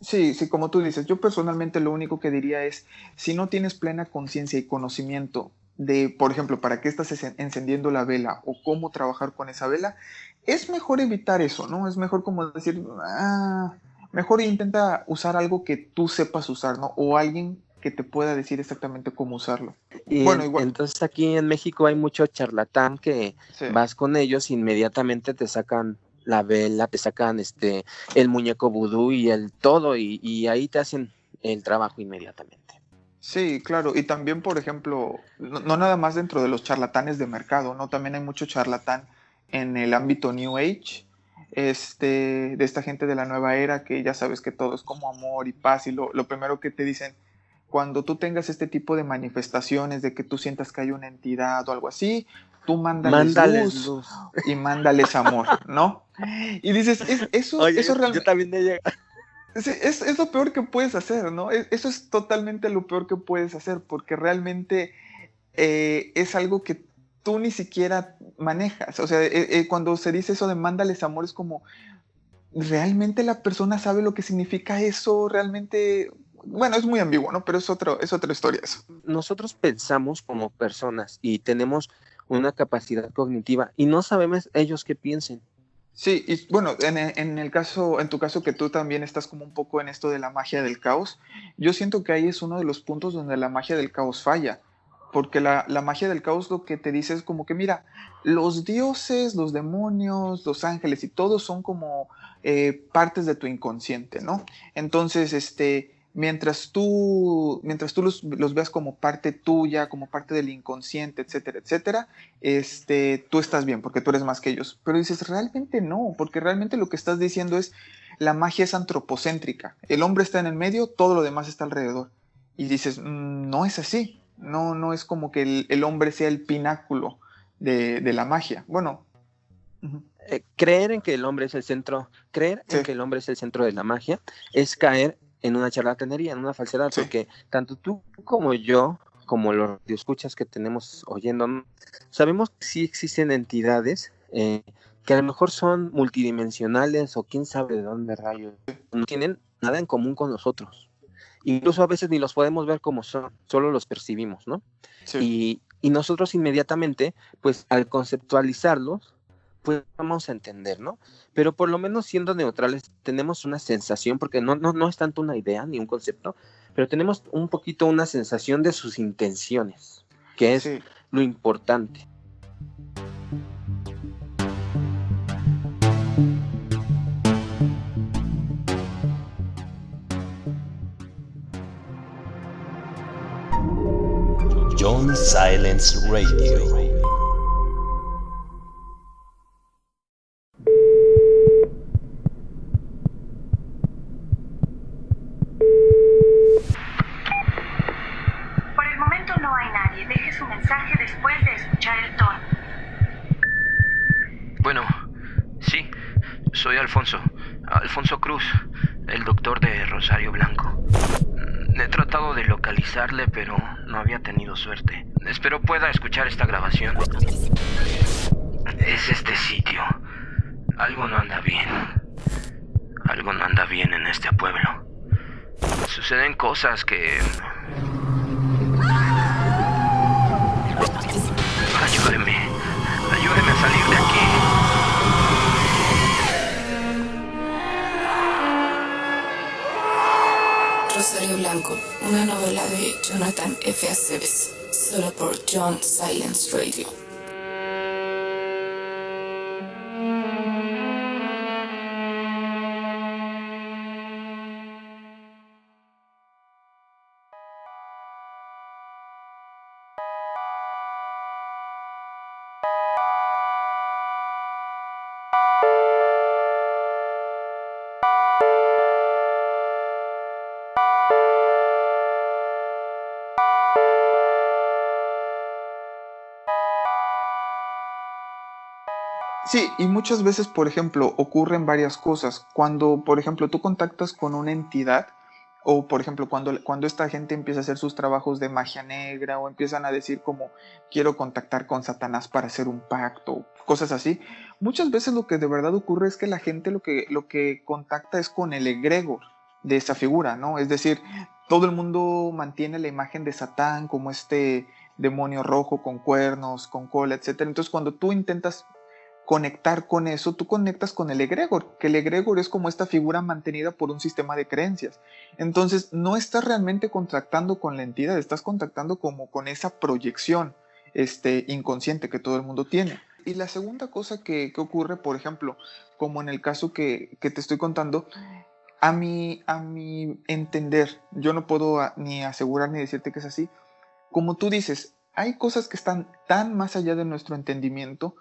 Speaker 4: Sí, sí, como tú dices, yo personalmente lo único que diría es, si no tienes plena conciencia y conocimiento de, por ejemplo, para qué estás encendiendo la vela o cómo trabajar con esa vela, es mejor evitar eso, ¿no? Es mejor como decir, mejor intenta usar algo que tú sepas usar, ¿no? O alguien que te pueda decir exactamente cómo usarlo.
Speaker 5: Y
Speaker 4: Bueno, igual,
Speaker 5: entonces aquí en México hay mucho charlatán que
Speaker 4: sí.
Speaker 5: vas con ellos, inmediatamente te sacan la vela, te sacan el muñeco vudú y el todo, y ahí te hacen el trabajo inmediatamente.
Speaker 4: Sí, claro, y también, por ejemplo, no nada más dentro de los charlatanes de mercado, ¿no? También hay mucho charlatán en el ámbito New Age, de esta gente de la nueva era que ya sabes que todo es como amor y paz y lo primero que te dicen, cuando tú tengas este tipo de manifestaciones de que tú sientas que hay una entidad o algo así, tú mándales
Speaker 5: Mándales
Speaker 4: luz
Speaker 5: luz.
Speaker 4: y mándales amor, ¿no? Y dices,
Speaker 5: Oye,
Speaker 4: eso
Speaker 5: yo
Speaker 4: realmente...
Speaker 5: también he llegado.
Speaker 4: Sí, es lo peor que puedes hacer, ¿no? Eso es totalmente lo peor que puedes hacer, porque realmente es algo que tú ni siquiera manejas. O sea, cuando se dice eso de mándales amor, es como, ¿realmente la persona sabe lo que significa eso? Realmente, bueno, es muy ambiguo, ¿no? Pero es otra historia eso.
Speaker 5: Nosotros pensamos como personas y tenemos una capacidad cognitiva y no sabemos ellos qué piensen.
Speaker 4: Sí, y bueno, en el caso, en tu caso que tú también estás como un poco en esto de la magia del caos, yo siento que ahí es uno de los puntos donde la magia del caos falla, porque la magia del caos lo que te dice es como que mira, los dioses, los demonios, los ángeles y todos son como partes de tu inconsciente, ¿no? Entonces, mientras tú los veas como parte tuya, como parte del inconsciente, etcétera, etcétera, tú estás bien porque tú eres más que ellos. Pero dices, realmente no, porque realmente lo que estás diciendo es, la magia es antropocéntrica. El hombre está en el medio, todo lo demás está alrededor. Y dices, no es así. No, no es como que el hombre sea el pináculo de la magia. Bueno,
Speaker 5: Creer en que el hombre es el centro, creer
Speaker 4: sí,
Speaker 5: en que el hombre es el centro de la magia es caer en una charlatanería, en una falsedad,
Speaker 4: sí,
Speaker 5: porque tanto tú como yo, como los escuchas que tenemos oyendo, sabemos que sí existen entidades que a lo mejor son multidimensionales o quién sabe de dónde rayos, no tienen nada en común con nosotros. Incluso a veces ni los podemos ver como son, solo los percibimos, ¿no?
Speaker 4: sí.
Speaker 5: Y nosotros inmediatamente, pues al conceptualizarlos, pues vamos a entender, ¿no? Pero por lo menos siendo neutrales tenemos una sensación, porque no es tanto una idea ni un concepto, pero tenemos un poquito una sensación de sus intenciones, que es
Speaker 4: Sí.
Speaker 5: lo importante.
Speaker 1: John Silence Radio.
Speaker 6: Por el momento no hay nadie. Deje su mensaje después de escuchar el tono.
Speaker 2: Bueno, sí, soy Alfonso Cruz, el doctor de Rosario Blanco. He tratado de localizarle, pero no había tenido suerte. Espero pueda escuchar esta grabación. Es este sitio. Algo no anda bien. Algo no anda bien en este pueblo. Suceden cosas que... Ayúdeme a salir de aquí.
Speaker 7: Rosario Blanco, una novela de Jonathan F. Aceves, solo por John Silence Radio.
Speaker 4: Sí, y muchas veces, por ejemplo, ocurren varias cosas. Cuando, por ejemplo, tú contactas con una entidad, o por ejemplo, cuando esta gente empieza a hacer sus trabajos de magia negra, o empiezan a decir como quiero contactar con Satanás para hacer un pacto, cosas así, muchas veces lo que de verdad ocurre es que la gente lo que contacta es con el egregor de esa figura, ¿no? Es decir, todo el mundo mantiene la imagen de Satán como este demonio rojo con cuernos, con cola, etc. Entonces, cuando tú intentas conectar con eso, tú conectas con el egregor, que el egregor es como esta figura mantenida por un sistema de creencias. Entonces, no estás realmente contactando con la entidad, estás contactando como con esa proyección inconsciente que todo el mundo tiene. Y la segunda cosa que ocurre, por ejemplo, como en el caso que te estoy contando, a mi entender, yo no puedo ni asegurar ni decirte que es así, como tú dices, hay cosas que están tan más allá de nuestro entendimiento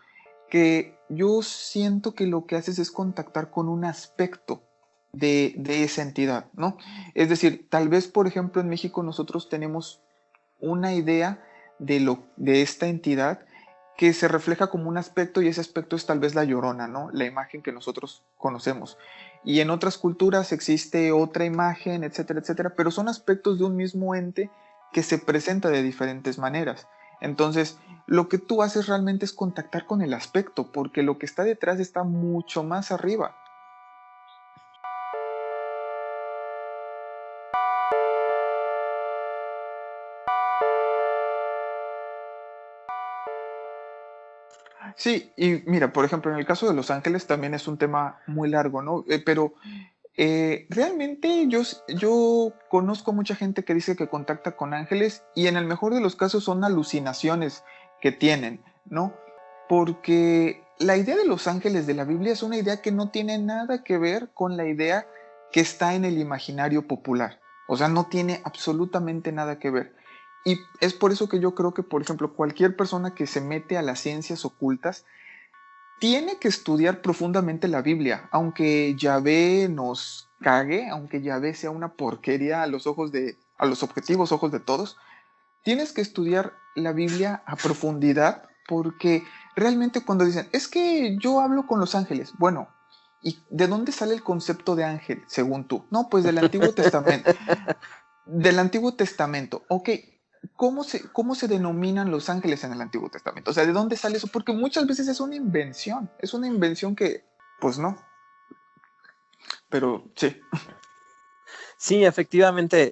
Speaker 4: que yo siento que lo que haces es contactar con un aspecto de esa entidad, ¿no? Es decir, tal vez, por ejemplo, en México nosotros tenemos una idea de esta entidad que se refleja como un aspecto, y ese aspecto es tal vez la Llorona, ¿no? La imagen que nosotros conocemos. Y en otras culturas existe otra imagen, etcétera, etcétera, pero son aspectos de un mismo ente que se presenta de diferentes maneras. Entonces, lo que tú haces realmente es contactar con el aspecto, porque lo que está detrás está mucho más arriba. Sí, y mira, por ejemplo, en el caso de Los Ángeles también es un tema muy largo, ¿no? Pero realmente yo conozco mucha gente que dice que contacta con ángeles, y en el mejor de los casos son alucinaciones que tienen, ¿no? Porque la idea de los ángeles de la Biblia es una idea que no tiene nada que ver con la idea que está en el imaginario popular. O sea, no tiene absolutamente nada que ver. Y es por eso que yo creo que, por ejemplo, cualquier persona que se mete a las ciencias ocultas tiene que estudiar profundamente la Biblia, aunque Yahvé nos cague, aunque Yahvé sea una porquería a los objetivos ojos de todos. Tienes que estudiar la Biblia a profundidad, porque realmente cuando dicen, es que yo hablo con los ángeles, bueno, ¿y de dónde sale el concepto de ángel, según tú? No, pues del Antiguo Testamento. Del Antiguo Testamento, ok. ¿Cómo se denominan los ángeles en el Antiguo Testamento? O sea, ¿de dónde sale eso? Porque muchas veces es una invención que, pues no, pero sí.
Speaker 5: Sí, efectivamente,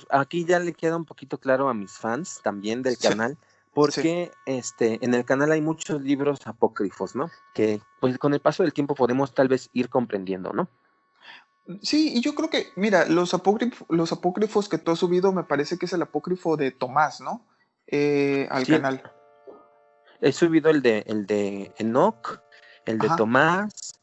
Speaker 5: aquí ya le queda un poquito claro a mis fans también del canal, porque en el canal hay muchos libros apócrifos, ¿no? Que pues con el paso del tiempo podemos tal vez ir comprendiendo, ¿no?
Speaker 4: Sí, y yo creo que, mira, los apócrifos que tú has subido, me parece que es el apócrifo de Tomás, ¿no? Al
Speaker 5: Sí,
Speaker 4: canal.
Speaker 5: he subido el de Enoc, el de
Speaker 4: Ajá.
Speaker 5: Tomás,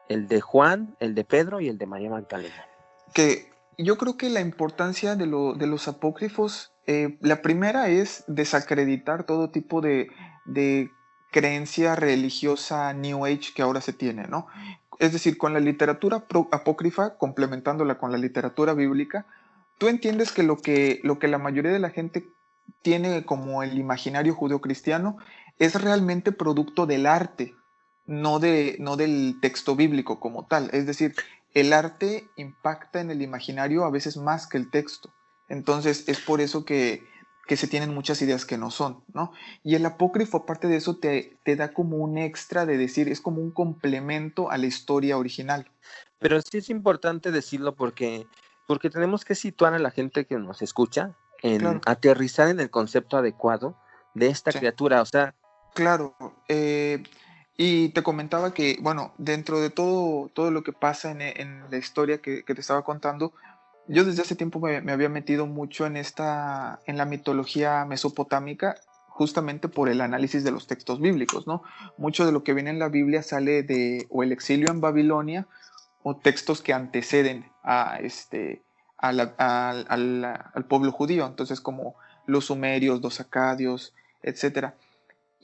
Speaker 5: el de Juan, el de Pedro y el de María Magdalena.
Speaker 4: Que yo creo que la importancia de los apócrifos La primera es desacreditar todo tipo de creencia religiosa New Age que ahora se tiene, ¿no? Es decir, con la literatura apócrifa, complementándola con la literatura bíblica, tú entiendes que lo que la mayoría de la gente tiene como el imaginario judeocristiano es realmente producto del arte, no del texto bíblico como tal. Es decir, el arte impacta en el imaginario a veces más que el texto. Entonces es por eso que se tienen muchas ideas que no son, ¿no? Y el apócrifo, aparte de eso, te da como un extra de decir, es como un complemento a la historia original.
Speaker 5: Pero sí es importante decirlo porque tenemos que situar a la gente que nos escucha en
Speaker 4: Claro,
Speaker 5: aterrizar en el concepto adecuado de esta
Speaker 4: sí.
Speaker 5: criatura. O sea,
Speaker 4: Claro, y te comentaba que, bueno, dentro de todo lo que pasa en la historia que te estaba contando, yo desde hace tiempo me había metido mucho en la mitología mesopotámica, justamente por el análisis de los textos bíblicos, ¿no? Mucho de lo que viene en la Biblia sale de o el exilio en Babilonia o textos que anteceden al pueblo judío, entonces como los sumerios, los acadios, etcétera.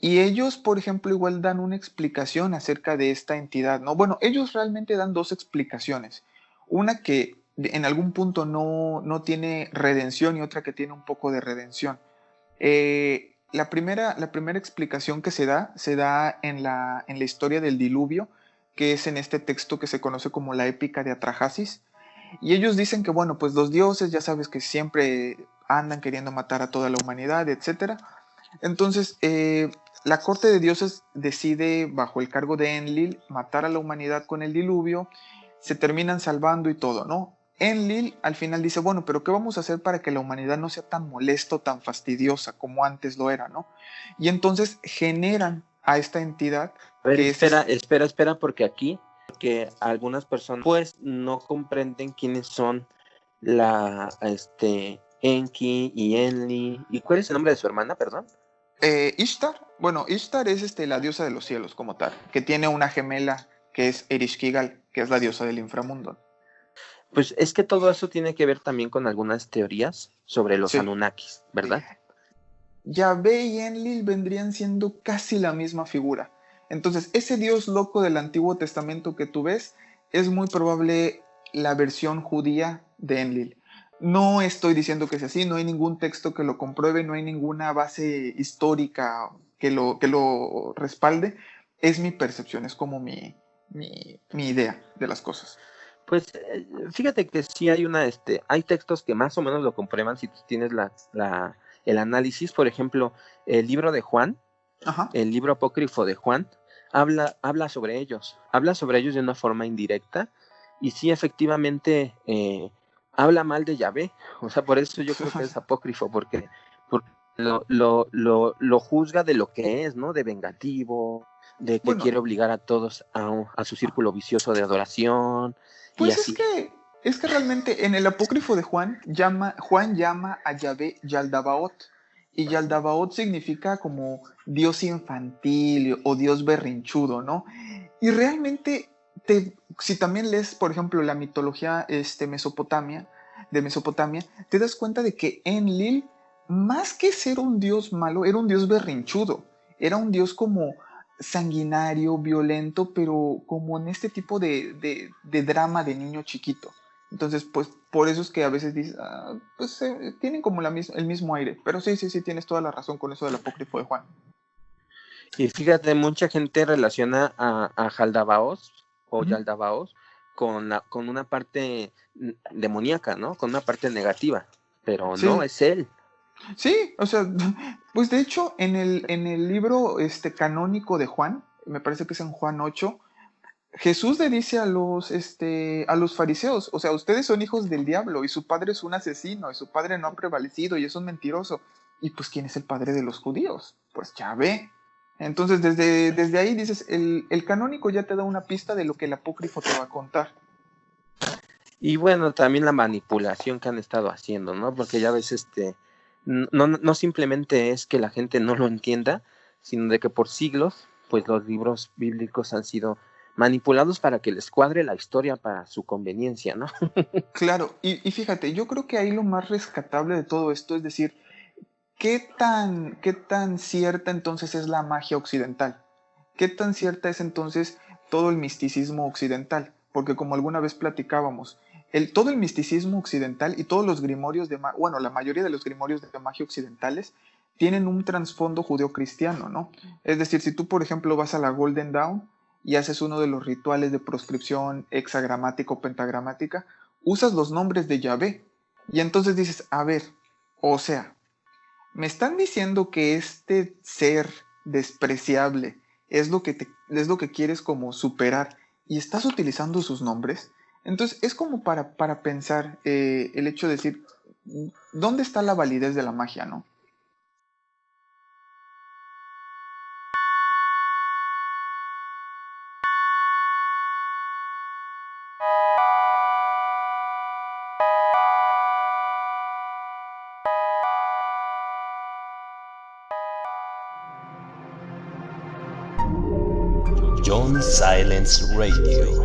Speaker 4: Y ellos, por ejemplo, igual dan una explicación acerca de esta entidad, ¿no? Bueno, ellos realmente dan dos explicaciones. Una que en algún punto no tiene redención y otra que tiene un poco de redención. La primera explicación que se da en la historia del diluvio, que es en este texto que se conoce como la épica de Atrahasis. Y ellos dicen que, bueno, pues los dioses, ya sabes que siempre andan queriendo matar a toda la humanidad, etcétera. Entonces, la corte de dioses decide, bajo el cargo de Enlil, matar a la humanidad con el diluvio, se terminan salvando y todo, ¿no? Enlil al final dice, bueno, pero ¿qué vamos a hacer para que la humanidad no sea tan molesta, tan fastidiosa como antes lo era, ¿no? Y entonces generan a esta entidad
Speaker 5: a ver,
Speaker 4: que es...
Speaker 5: espera, porque aquí, que algunas personas pues no comprenden quiénes son Enki y Enli. ¿Y cuál es el nombre de su hermana, perdón?
Speaker 4: Ishtar. Bueno, Ishtar es la diosa de los cielos como tal, que tiene una gemela que es Erishkigal, que es la diosa del inframundo.
Speaker 5: Pues es que todo eso tiene que ver también con algunas teorías sobre los
Speaker 4: Sí.
Speaker 5: Anunnakis, ¿verdad?
Speaker 4: Yahvé y Enlil vendrían siendo casi la misma figura. Entonces, ese dios loco del Antiguo Testamento que tú ves es muy probable la versión judía de Enlil. No estoy diciendo que sea así, no hay ningún texto que lo compruebe, no hay ninguna base histórica que lo respalde. Es mi percepción, es como mi idea de las cosas.
Speaker 5: Pues fíjate que sí hay hay textos que más o menos lo comprueban si tú tienes el análisis. Por ejemplo, el libro de Juan,
Speaker 4: Ajá.
Speaker 5: el libro apócrifo de Juan, habla sobre ellos de una forma indirecta, y sí, efectivamente, habla mal de Yahvé. O sea, por eso yo creo que es apócrifo, porque lo juzga de lo que es, ¿no? De vengativo, de que
Speaker 4: Bueno,
Speaker 5: quiere obligar a todos a su círculo vicioso de adoración, y
Speaker 4: pues es
Speaker 5: así.
Speaker 4: que, es que realmente en el apócrifo de Juan llama a Yahvé Yaldabaoth. Y Yaldabaoth significa como Dios infantil o Dios berrinchudo, ¿no? Y realmente, si también lees, por ejemplo, la mitología de Mesopotamia, te das cuenta de que Enlil, más que ser un dios malo, era un dios berrinchudo. Era un dios como sanguinario, violento, pero como en este tipo de drama de niño chiquito. Entonces, pues por eso es que a veces dices, pues tienen como el mismo aire. Pero sí, tienes toda la razón con eso del apócrifo de Juan.
Speaker 5: Y fíjate, mucha gente relaciona a Jaldabaoth o
Speaker 4: Ujú.
Speaker 5: Yaldabaoth con una parte demoníaca, ¿no? Con una parte negativa, pero no,
Speaker 4: Sí,
Speaker 5: es él.
Speaker 4: sí, o sea, pues de hecho en el libro canónico de Juan, me parece que es en Juan 8, Jesús le dice a los fariseos, o sea, ustedes son hijos del diablo y su padre es un asesino y su padre no ha prevalecido y es un mentiroso. Y pues, ¿quién es el padre de los judíos? Pues Yahvé. Entonces, desde ahí dices, el canónico ya te da una pista de lo que el apócrifo te va a contar.
Speaker 5: Y bueno, también la manipulación que han estado haciendo, ¿no? Porque ya ves, no simplemente es que la gente no lo entienda, sino de que por siglos, pues los libros bíblicos han sido manipulados para que les cuadre la historia para su conveniencia, ¿no?
Speaker 4: Claro, y fíjate, yo creo que ahí lo más rescatable de todo esto es decir, qué tan cierta entonces es la magia occidental? ¿Qué tan cierta es entonces todo el misticismo occidental? Porque como alguna vez platicábamos, todo el misticismo occidental y todos los grimorios bueno, la mayoría de los grimorios de magia occidentales tienen un trasfondo judeocristiano, ¿no? Es decir, si tú, por ejemplo, vas a la Golden Dawn y haces uno de los rituales de proscripción hexagramática o pentagramática, usas los nombres de Yahvé. Y entonces dices, a ver, o sea, me están diciendo que este ser despreciable es lo que quieres como superar y estás utilizando sus nombres. Entonces es como para pensar el hecho de decir, ¿dónde está la validez de la magia, no?
Speaker 1: John Silence Radio.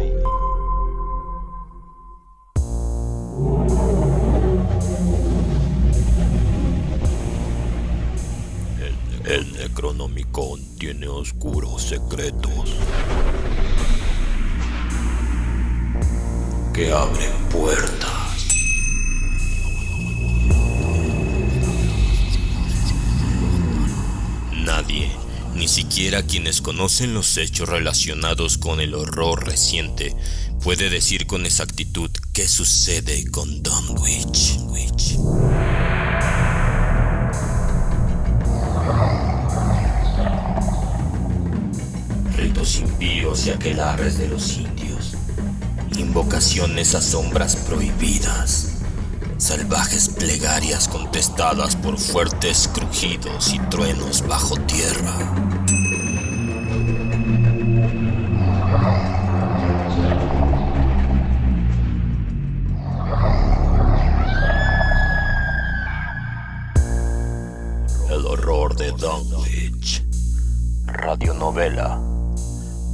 Speaker 1: El Necronomicon tiene oscuros secretos que abren puertas. Nadie, ni siquiera quienes conocen los hechos relacionados con el horror reciente, puede decir con exactitud qué sucede con Dunwich. Ritos impíos y aquelarres de los indios, invocaciones a sombras prohibidas, salvajes plegarias contestadas por fuertes crujidos y truenos bajo tierra. El horror de Dunwich. Radionovela.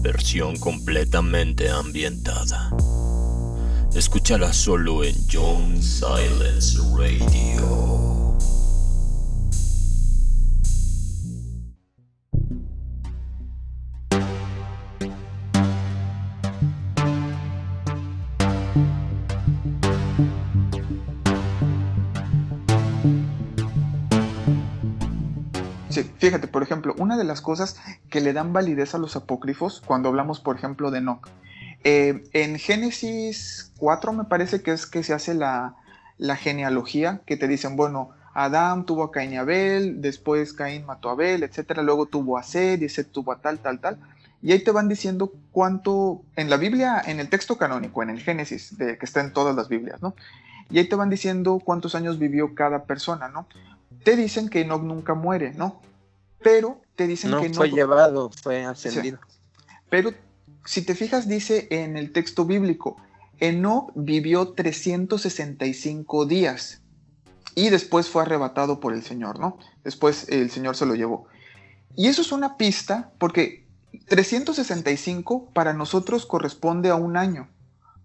Speaker 1: Versión completamente ambientada. Escúchala solo en John Silence Radio.
Speaker 4: Sí, fíjate, por ejemplo, una de las cosas que le dan validez a los apócrifos, cuando hablamos, por ejemplo, de Enoc, en Génesis 4 me parece que es que se hace la genealogía, que te dicen, bueno, Adán tuvo a Caín y Abel, después Caín mató a Abel, etcétera, luego tuvo a Set, y Set tuvo a tal, y ahí te van diciendo cuánto, en la Biblia, en el texto canónico, en el Génesis, que está en todas las Biblias, ¿no? Y ahí te van diciendo cuántos años vivió cada persona, ¿no? Te dicen que Enoc nunca muere, ¿no? Pero te dicen que
Speaker 5: no fue llevado, fue ascendido.
Speaker 4: Sí. Pero si te fijas, dice en el texto bíblico, Enoc vivió 365 días y después fue arrebatado por el Señor, ¿no? Después el Señor se lo llevó. Y eso es una pista porque 365 para nosotros corresponde a un año,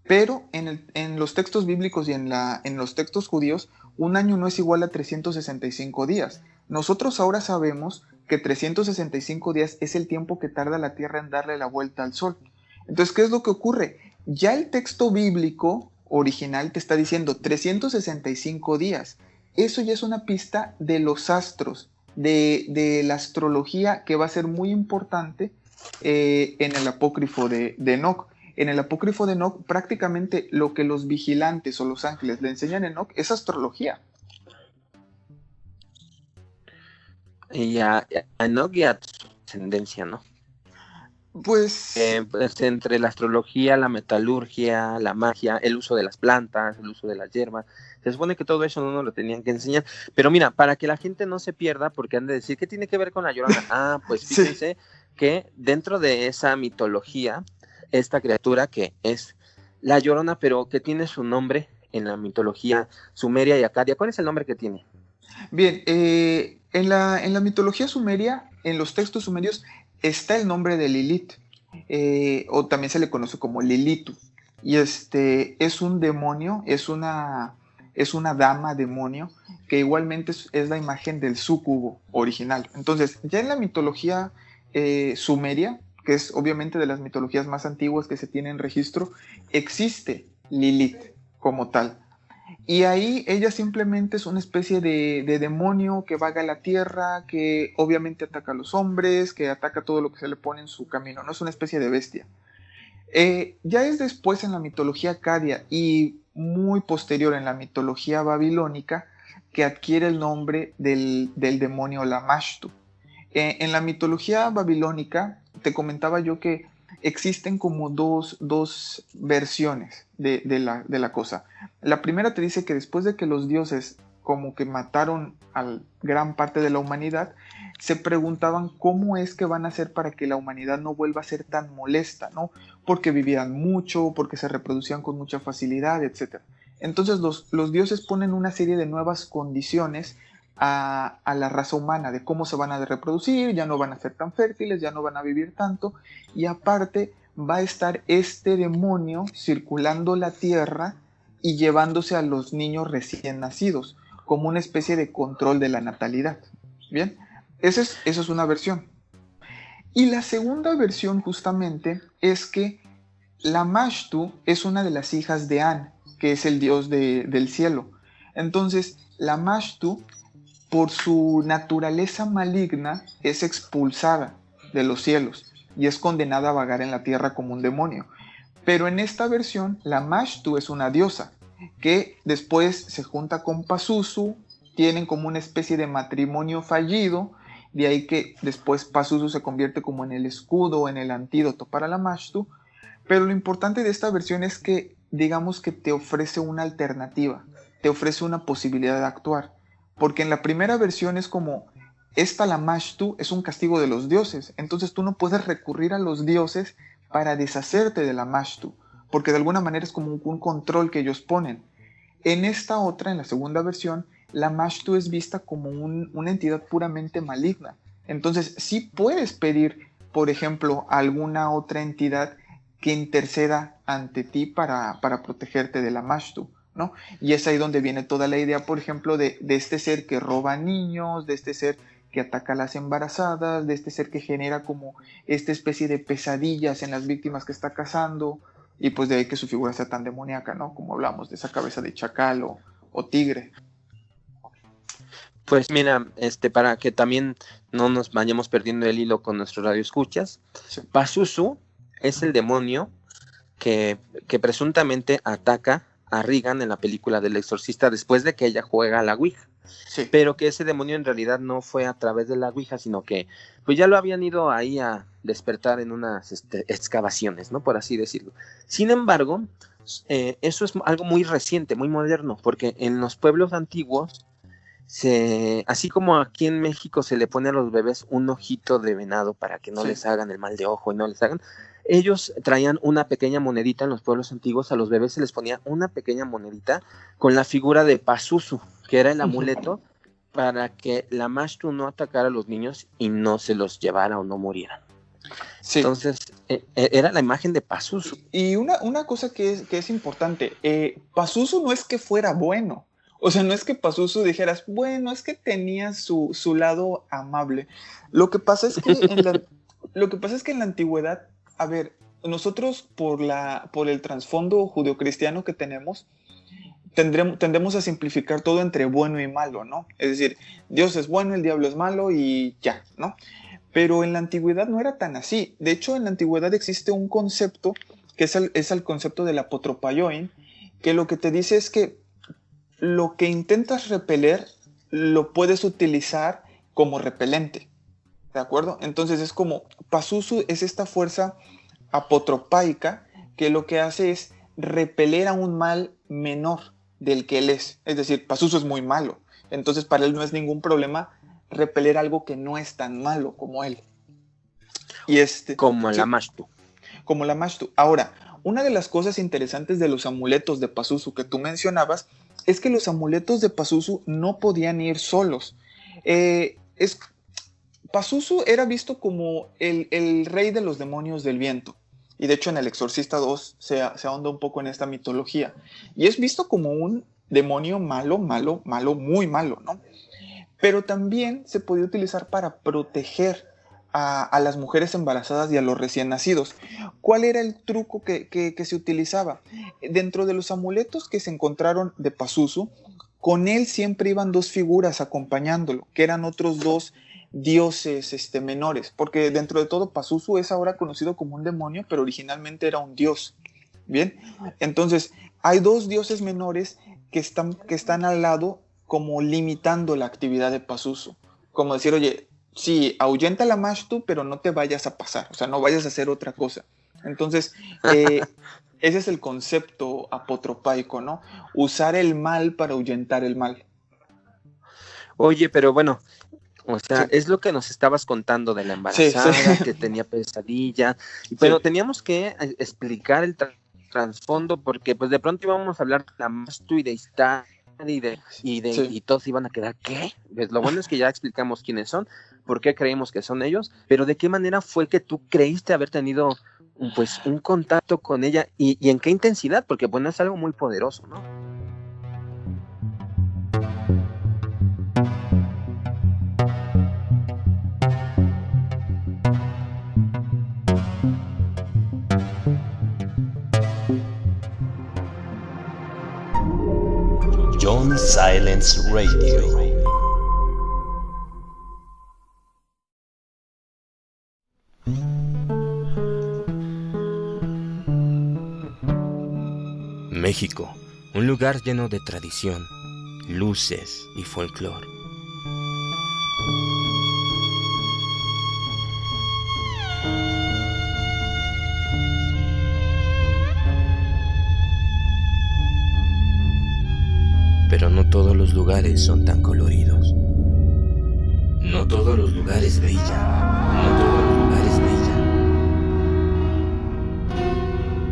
Speaker 4: pero en los textos bíblicos y en los textos judíos, un año no es igual a 365 días. Nosotros ahora sabemos que 365 días es el tiempo que tarda la Tierra en darle la vuelta al Sol. Entonces, ¿qué es lo que ocurre? Ya el texto bíblico original te está diciendo 365 días. Eso ya es una pista de los astros, de la astrología, que va a ser muy importante en el apócrifo de Enoc. En el apócrifo de Enoc, prácticamente lo que los vigilantes o los ángeles le enseñan a Enoc es astrología.
Speaker 5: Y a Enoc y a su ascendencia, ¿no?
Speaker 4: Pues
Speaker 5: entre la astrología, la metalurgia, la magia, el uso de las plantas, el uso de las hierbas, se supone que todo eso no nos lo tenían que enseñar. Pero mira, para que la gente no se pierda, porque han de decir, ¿qué tiene que ver con la Llorona? Pues fíjense que dentro de esa mitología, esta criatura que es la Llorona, pero que tiene su nombre en la mitología sumeria y acadia. ¿Cuál es el nombre que tiene?
Speaker 4: Bien, en la mitología sumeria, en los textos sumerios, está el nombre de Lilith, o también se le conoce como Lilitu, y es un demonio, es una dama demonio que igualmente es la imagen del súcubo original. Entonces, ya en la mitología sumeria, que es obviamente de las mitologías más antiguas que se tiene en registro, existe Lilith como tal. Y ahí ella simplemente es una especie de demonio que vaga la tierra, que obviamente ataca a los hombres, que ataca todo lo que se le pone en su camino, no es una especie de bestia. Ya es después en la mitología acadia y muy posterior en la mitología babilónica que adquiere el nombre del demonio Lamashtu. En la mitología babilónica te comentaba yo que existen como dos versiones de la cosa. La primera te dice que después de que los dioses como que mataron a gran parte de la humanidad, se preguntaban cómo es que van a hacer para que la humanidad no vuelva a ser tan molesta, ¿no? Porque vivían mucho, porque se reproducían con mucha facilidad, etc. Entonces los dioses ponen una serie de nuevas condiciones a la raza humana, de cómo se van a reproducir, ya no van a ser tan fértiles, ya no van a vivir tanto, y aparte va a estar este demonio circulando la tierra y llevándose a los niños recién nacidos, como una especie de control de la natalidad. Bien, esa es una versión. Y la segunda versión justamente es que Lamashtu es una de las hijas de An, que es el dios del cielo. Entonces, Lamashtu, por su naturaleza maligna, es expulsada de los cielos y es condenada a vagar en la tierra como un demonio. Pero en esta versión, Lamashtu es una diosa que después se junta con Pazuzu, tienen como una especie de matrimonio fallido, de ahí que después Pazuzu se convierte como en el escudo, en el antídoto para Lamashtu. Pero lo importante de esta versión es que, digamos que te ofrece una alternativa, te ofrece una posibilidad de actuar. Porque en la primera versión es como, esta Lamashtu es un castigo de los dioses, entonces tú no puedes recurrir a los dioses para deshacerte de Lamashtu, porque de alguna manera es como un control que ellos ponen. En esta otra, en la segunda versión, Lamashtu es vista como una entidad puramente maligna. Entonces sí puedes pedir, por ejemplo, a alguna otra entidad que interceda ante ti para protegerte de Lamashtu, ¿no? Y es ahí donde viene toda la idea, por ejemplo, de este ser que roba niños, de este ser que ataca a las embarazadas, de este ser que genera como esta especie de pesadillas en las víctimas que está cazando, y pues de ahí que su figura sea tan demoníaca, ¿no? Como hablamos de esa cabeza de chacal o tigre.
Speaker 5: Pues mira, para que también no nos vayamos perdiendo el hilo con nuestros radioescuchas, sí. Pazuzu es el demonio que presuntamente ataca a Regan en la película del Exorcista después de que ella juega a la Ouija. Sí. Pero que ese demonio en realidad no fue a través de la Ouija, sino que pues ya lo habían ido ahí a despertar en unas excavaciones, ¿no? Por así decirlo. Sin embargo, eso es algo muy reciente, muy moderno, porque en los pueblos antiguos, así como aquí en México se le pone a los bebés un ojito de venado para que no sí. les hagan el mal de ojo y no les hagan, ellos traían una pequeña monedita en los pueblos antiguos, a los bebés se les ponía una pequeña monedita con la figura de Pazuzu, que era el amuleto para que Lamashtu no atacara a los niños y no se los llevara o no murieran. Sí. Entonces, era la imagen de Pazuzu.
Speaker 4: Y una cosa que es importante, Pazuzu no es que fuera bueno. O sea, no es que Pazuzu dijeras, bueno, es que tenía su lado amable. Lo que pasa es que en la antigüedad, a ver, nosotros por el trasfondo judeocristiano que tenemos, tendemos a simplificar todo entre bueno y malo, ¿no? Es decir, Dios es bueno, el diablo es malo y ya, ¿no? Pero en la antigüedad no era tan así. De hecho, en la antigüedad existe un concepto que es el concepto del apotropaioin, que lo que te dice es que lo que intentas repeler lo puedes utilizar como repelente, ¿de acuerdo? Entonces es como, Pazuzu es esta fuerza apotropaica que lo que hace es repeler a un mal menor del que él es. Es decir, Pazuzu es muy malo, entonces para él no es ningún problema repeler algo que no es tan malo como él. Y
Speaker 5: como
Speaker 4: sí,
Speaker 5: Lamashtu.
Speaker 4: Como Lamashtu. Ahora, una de las cosas interesantes de los amuletos de Pazuzu que tú mencionabas es que los amuletos de Pazuzu no podían ir solos. Pazuzu era visto como el rey de los demonios del viento. Y de hecho en El Exorcista 2 se ahonda un poco en esta mitología. Y es visto como un demonio malo, malo, malo, muy malo, ¿no? Pero también se podía utilizar para proteger a las mujeres embarazadas y a los recién nacidos. ¿Cuál era el truco que se utilizaba? Dentro de los amuletos que se encontraron de Pazuzu, con él siempre iban dos figuras acompañándolo, que eran otros dos dioses menores, porque dentro de todo Pazuzu es ahora conocido como un demonio, pero originalmente era un dios. Bien, entonces hay dos dioses menores que están al lado como limitando la actividad de Pazuzu, como decir, oye, sí, ahuyenta la Mashtu, pero no te vayas a pasar, o sea, no vayas a hacer otra cosa. Entonces, ese es el concepto apotropaico, ¿no? Usar el mal para ahuyentar el mal.
Speaker 5: Oye, pero bueno, o sea,
Speaker 4: Sí.
Speaker 5: es lo que nos estabas contando de la embarazada,
Speaker 4: Sí.
Speaker 5: que tenía pesadilla, pero
Speaker 4: Sí.
Speaker 5: teníamos que explicar el trasfondo, porque pues de pronto íbamos a hablar de la Mastu y de Istar
Speaker 4: Sí.
Speaker 5: y todos iban a quedar, ¿qué? Pues lo bueno es que ya explicamos quiénes son, por qué creemos que son ellos, pero de qué manera fue que tú creíste haber tenido pues un contacto con ella y en qué intensidad, porque bueno, es algo muy poderoso, ¿no?
Speaker 1: John Silence Radio.
Speaker 2: México, un lugar lleno de tradición, luces y folclore. Pero no todos los lugares son tan coloridos. No todos los lugares brillan. No todos los lugares brillan.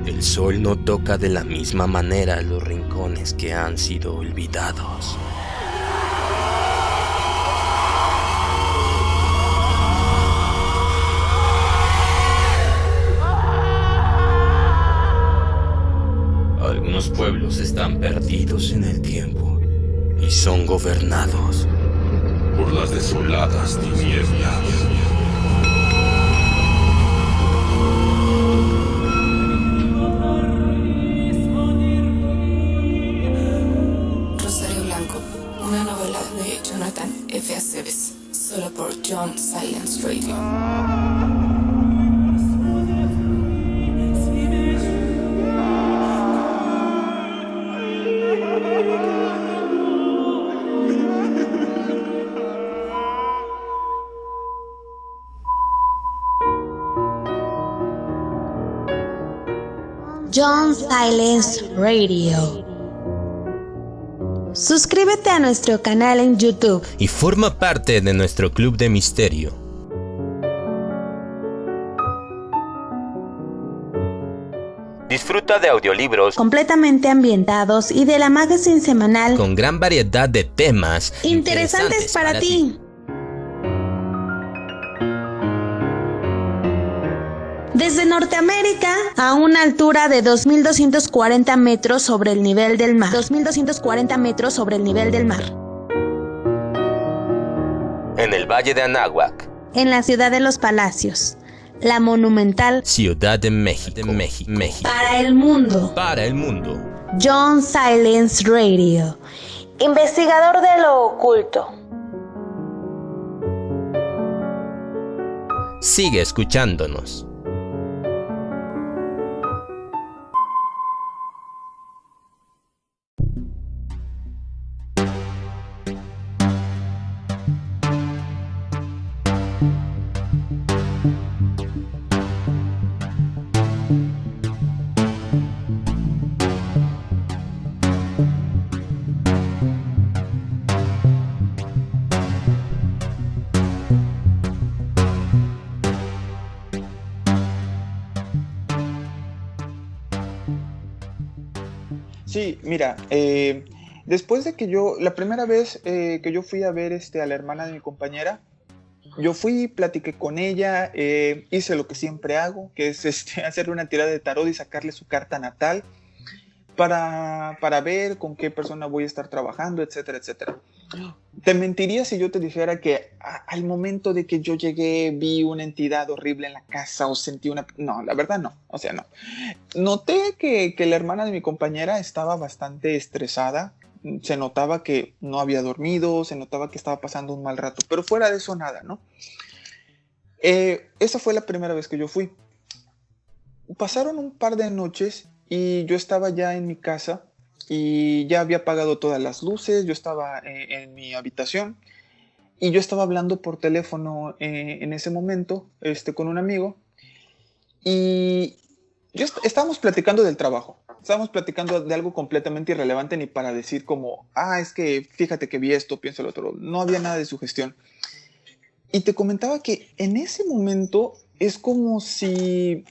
Speaker 2: El sol no toca de la misma manera los rincones que han sido olvidados. Algunos pueblos están perdidos en el tiempo y son gobernados
Speaker 1: Por las desoladas tinieblas.
Speaker 7: Rosario Blanco, una novela de Jonathan F. Aceves, solo por John Silence Radio.
Speaker 3: John Silence Radio. Suscríbete a nuestro canal en YouTube.
Speaker 2: y forma parte de nuestro club de misterio. Disfruta de audiolibros
Speaker 3: Completamente ambientados y de la magazine semanal
Speaker 2: con gran variedad de temas
Speaker 3: interesantes para ti. Desde Norteamérica, a una altura de 2.240 metros sobre el nivel del mar. 2.240 metros sobre el nivel del mar.
Speaker 2: En el Valle de Anáhuac,
Speaker 3: En la ciudad de los Palacios, la monumental
Speaker 2: Ciudad de México,
Speaker 3: para el mundo.
Speaker 2: Para el mundo.
Speaker 3: John Silence Radio, investigador de lo oculto.
Speaker 2: Sigue escuchándonos.
Speaker 4: Sí, mira, después de que la primera vez que yo fui a ver a la hermana de mi compañera, yo fui, platiqué con ella, hice lo que siempre hago, que es hacerle una tirada de tarot y sacarle su carta natal. para ver con qué persona voy a estar trabajando, etcétera, etcétera. Te mentiría si yo te dijera que al momento de que yo llegué vi una entidad horrible en la casa o sentí una... No, la verdad no, o sea, no. Noté que la hermana de mi compañera estaba bastante estresada, se notaba que no había dormido, se notaba que estaba pasando un mal rato, pero fuera de eso nada, ¿no? Esa fue la primera vez que yo fui. Pasaron un par de noches y yo estaba ya en mi casa y ya había apagado todas las luces, yo estaba en mi habitación y yo estaba hablando por teléfono en ese momento con un amigo y estábamos platicando del trabajo, estábamos platicando de algo completamente irrelevante ni para decir como, es que fíjate que vi esto, pienso lo otro, no había nada de sugestión. Y te comentaba que en ese momento es como si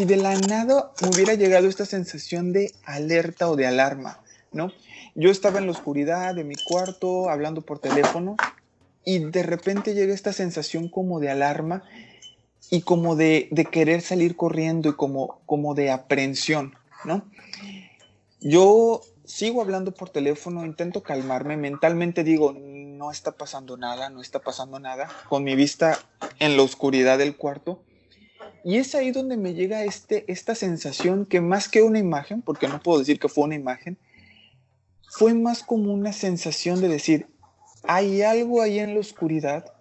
Speaker 4: de la nada me hubiera llegado esta sensación de alerta o de alarma, ¿no? Yo estaba en la oscuridad de mi cuarto hablando por teléfono y de repente llega esta sensación como de alarma y como de querer salir corriendo y como de aprehensión, ¿no? Yo sigo hablando por teléfono, intento calmarme, mentalmente digo, no está pasando nada, no está pasando nada, con mi vista en la oscuridad del cuarto. Y es ahí donde me llega esta sensación que más que una imagen, porque no puedo decir que fue una imagen, fue más como una sensación de decir, hay algo ahí en la oscuridad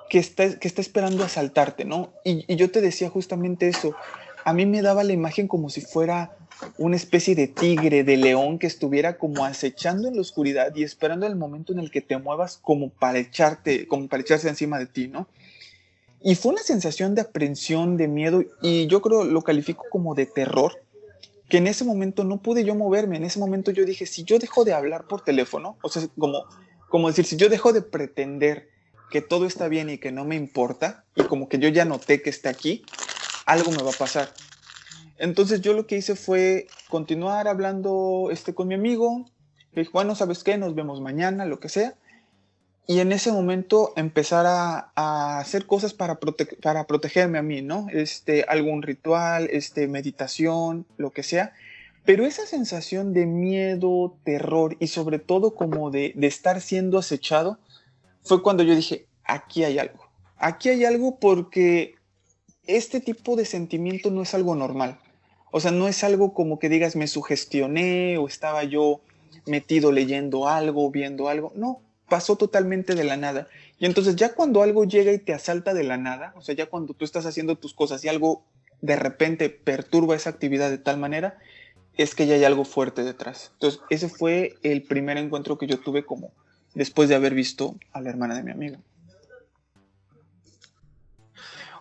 Speaker 4: que está esperando asaltarte, ¿no? Y yo te decía justamente eso, a mí me daba la imagen como si fuera una especie de tigre, de león que estuviera como acechando en la oscuridad y esperando el momento en el que te muevas como para echarse encima de ti, ¿no? Y fue una sensación de aprensión, de miedo, y yo creo lo califico como de terror, que en ese momento no pude yo moverme. En ese momento yo dije, si yo dejo de hablar por teléfono, o sea, como decir, si yo dejo de pretender que todo está bien y que no me importa, y como que yo ya noté que está aquí, algo me va a pasar. Entonces yo lo que hice fue continuar hablando con mi amigo, le dije, bueno, ¿sabes qué? Nos vemos mañana, lo que sea. Y en ese momento empezar a hacer cosas para protegerme a mí, ¿no? Algún ritual, meditación, lo que sea. Pero esa sensación de miedo, terror y sobre todo como de estar siendo acechado, fue cuando yo dije, aquí hay algo. Aquí hay algo porque este tipo de sentimiento no es algo normal. O sea, no es algo como que digas, me sugestioné o estaba yo metido leyendo algo, viendo algo. No, pasó totalmente de la nada. Y entonces ya cuando algo llega y te asalta de la nada, o sea, ya cuando tú estás haciendo tus cosas y algo de repente perturba esa actividad de tal manera, es que ya hay algo fuerte detrás. Entonces, ese fue el primer encuentro que yo tuve como después de haber visto a la hermana de mi amigo.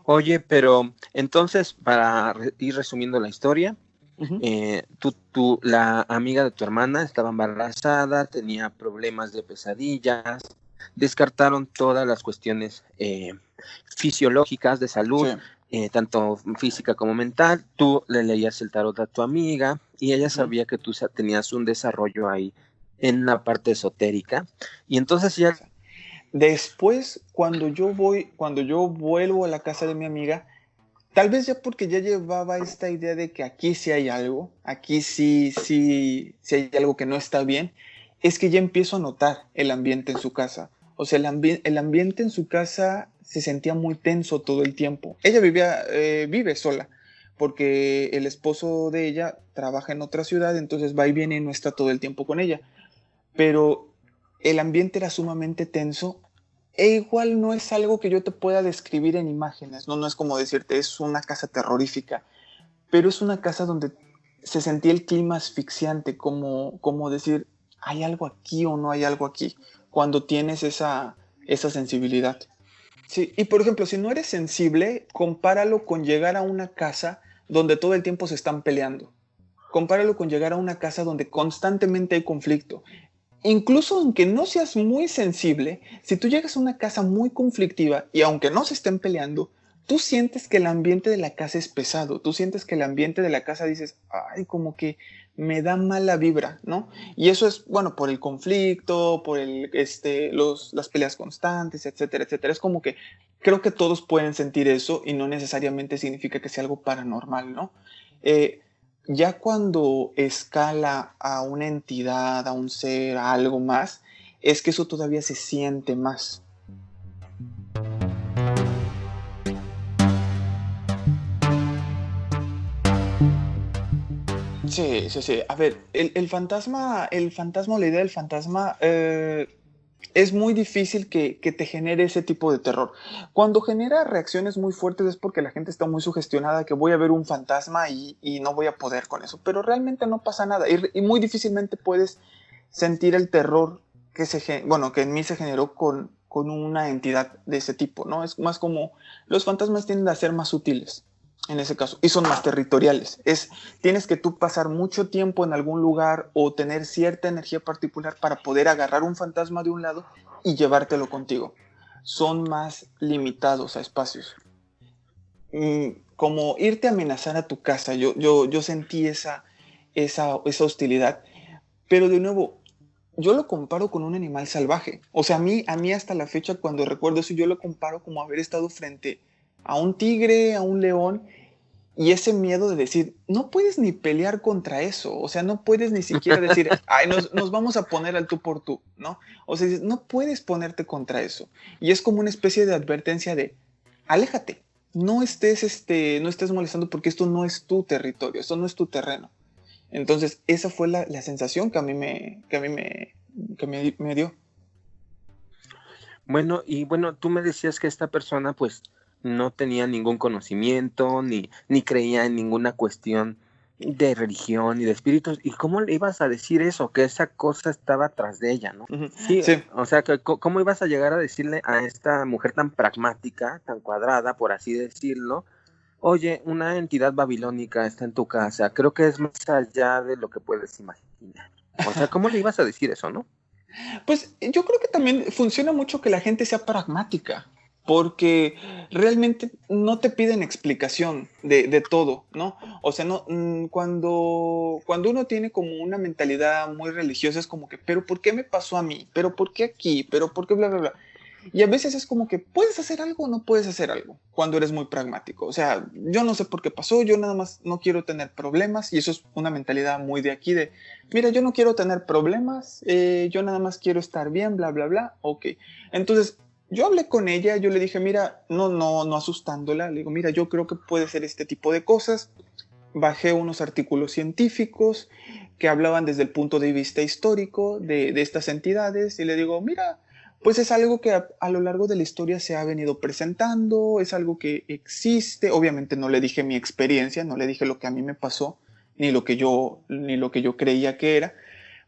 Speaker 5: Oye, pero entonces, para ir resumiendo la historia, la amiga de tu hermana estaba embarazada, tenía problemas de pesadillas, descartaron todas las cuestiones fisiológicas de salud, sí. Tanto física como mental. Tú le leías el tarot a tu amiga y ella sabía que tú tenías un desarrollo ahí en la parte esotérica, y entonces ya...
Speaker 4: Después, cuando yo vuelvo a la casa de mi amiga, tal vez ya porque ya llevaba esta idea de que aquí sí hay algo, aquí sí hay algo que no está bien, es que ya empiezo a notar el ambiente en su casa. O sea, el ambiente en su casa se sentía muy tenso todo el tiempo. Ella vive sola, porque el esposo de ella trabaja en otra ciudad, entonces va y viene y no está todo el tiempo con ella. Pero el ambiente era sumamente tenso e igual no es algo que yo te pueda describir en imágenes, no es como decirte es una casa terrorífica, pero es una casa donde se sentía el clima asfixiante, como decir, ¿hay algo aquí o no hay algo aquí? Cuando tienes esa sensibilidad. Sí, y por ejemplo, si no eres sensible, compáralo con llegar a una casa donde todo el tiempo se están peleando. Compáralo con llegar a una casa donde constantemente hay conflicto. Incluso aunque no seas muy sensible, si tú llegas a una casa muy conflictiva y aunque no se estén peleando, tú sientes que el ambiente de la casa es pesado, tú sientes que el ambiente de la casa dices, ay, como que me da mala vibra, ¿no? Y eso es, bueno, por el conflicto, por las peleas constantes, etcétera, etcétera. Es como que creo que todos pueden sentir eso y no necesariamente significa que sea algo paranormal, ¿no? Ya cuando escala a una entidad, a un ser, a algo más, es que eso todavía se siente más. Sí, sí, sí. A ver, el fantasma, la idea del fantasma, es muy difícil que te genere ese tipo de terror. Cuando genera reacciones muy fuertes es porque la gente está muy sugestionada que voy a ver un fantasma y no voy a poder con eso. Pero realmente no pasa nada y muy difícilmente puedes sentir el terror que en mí se generó con una entidad de ese tipo, ¿no? Es más como los fantasmas tienden a ser más sutiles en ese caso y son más territoriales. Tienes que tú pasar mucho tiempo en algún lugar o tener cierta energía particular para poder agarrar un fantasma de un lado y llevártelo contigo. Son más limitados a espacios. Como irte a amenazar a tu casa, yo sentí esa hostilidad, pero de nuevo, yo lo comparo con un animal salvaje. O sea, a mí hasta la fecha, cuando recuerdo eso, yo lo comparo como haber estado frente a un tigre, a un león, y ese miedo de decir, no puedes ni pelear contra eso. O sea, no puedes ni siquiera decir, ay, nos vamos a poner al tú por tú, ¿no? O sea, no puedes ponerte contra eso. Y es como una especie de advertencia de, aléjate, no estés molestando porque esto no es tu territorio, esto no es tu terreno. Entonces, esa fue la sensación que a mí me dio.
Speaker 5: Bueno, y bueno, tú me decías que esta persona pues no tenía ningún conocimiento, ni creía en ninguna cuestión de religión y de espíritus. ¿Y cómo le ibas a decir eso? Que esa cosa estaba tras de ella, ¿no?
Speaker 4: Uh-huh.
Speaker 5: Sí,
Speaker 4: Sí.
Speaker 5: O sea, ¿cómo ibas a llegar a decirle a esta mujer tan pragmática, tan cuadrada, por así decirlo? Oye, una entidad babilónica está en tu casa. Creo que es más allá de lo que puedes imaginar. O sea, ¿cómo le ibas a decir eso, no?
Speaker 4: Pues yo creo que también funciona mucho que la gente sea pragmática, porque realmente no te piden explicación de todo, ¿no? O sea, cuando uno tiene como una mentalidad muy religiosa es como que, pero ¿por qué me pasó a mí? ¿Pero por qué aquí? ¿Pero por qué bla, bla, bla? Y a veces es como que puedes hacer algo o no puedes hacer algo cuando eres muy pragmático. O sea, yo no sé por qué pasó, yo nada más no quiero tener problemas y eso es una mentalidad muy de aquí de, mira, yo no quiero tener problemas, yo nada más quiero estar bien, bla, bla, bla. Ok. Entonces, yo hablé con ella, yo le dije, mira, no asustándola, le digo, mira, yo creo que puede ser este tipo de cosas. Bajé unos artículos científicos que hablaban desde el punto de vista histórico de estas entidades y le digo, mira, pues es algo que a lo largo de la historia se ha venido presentando, es algo que existe. Obviamente no le dije mi experiencia, no le dije lo que a mí me pasó, ni lo que yo creía que era,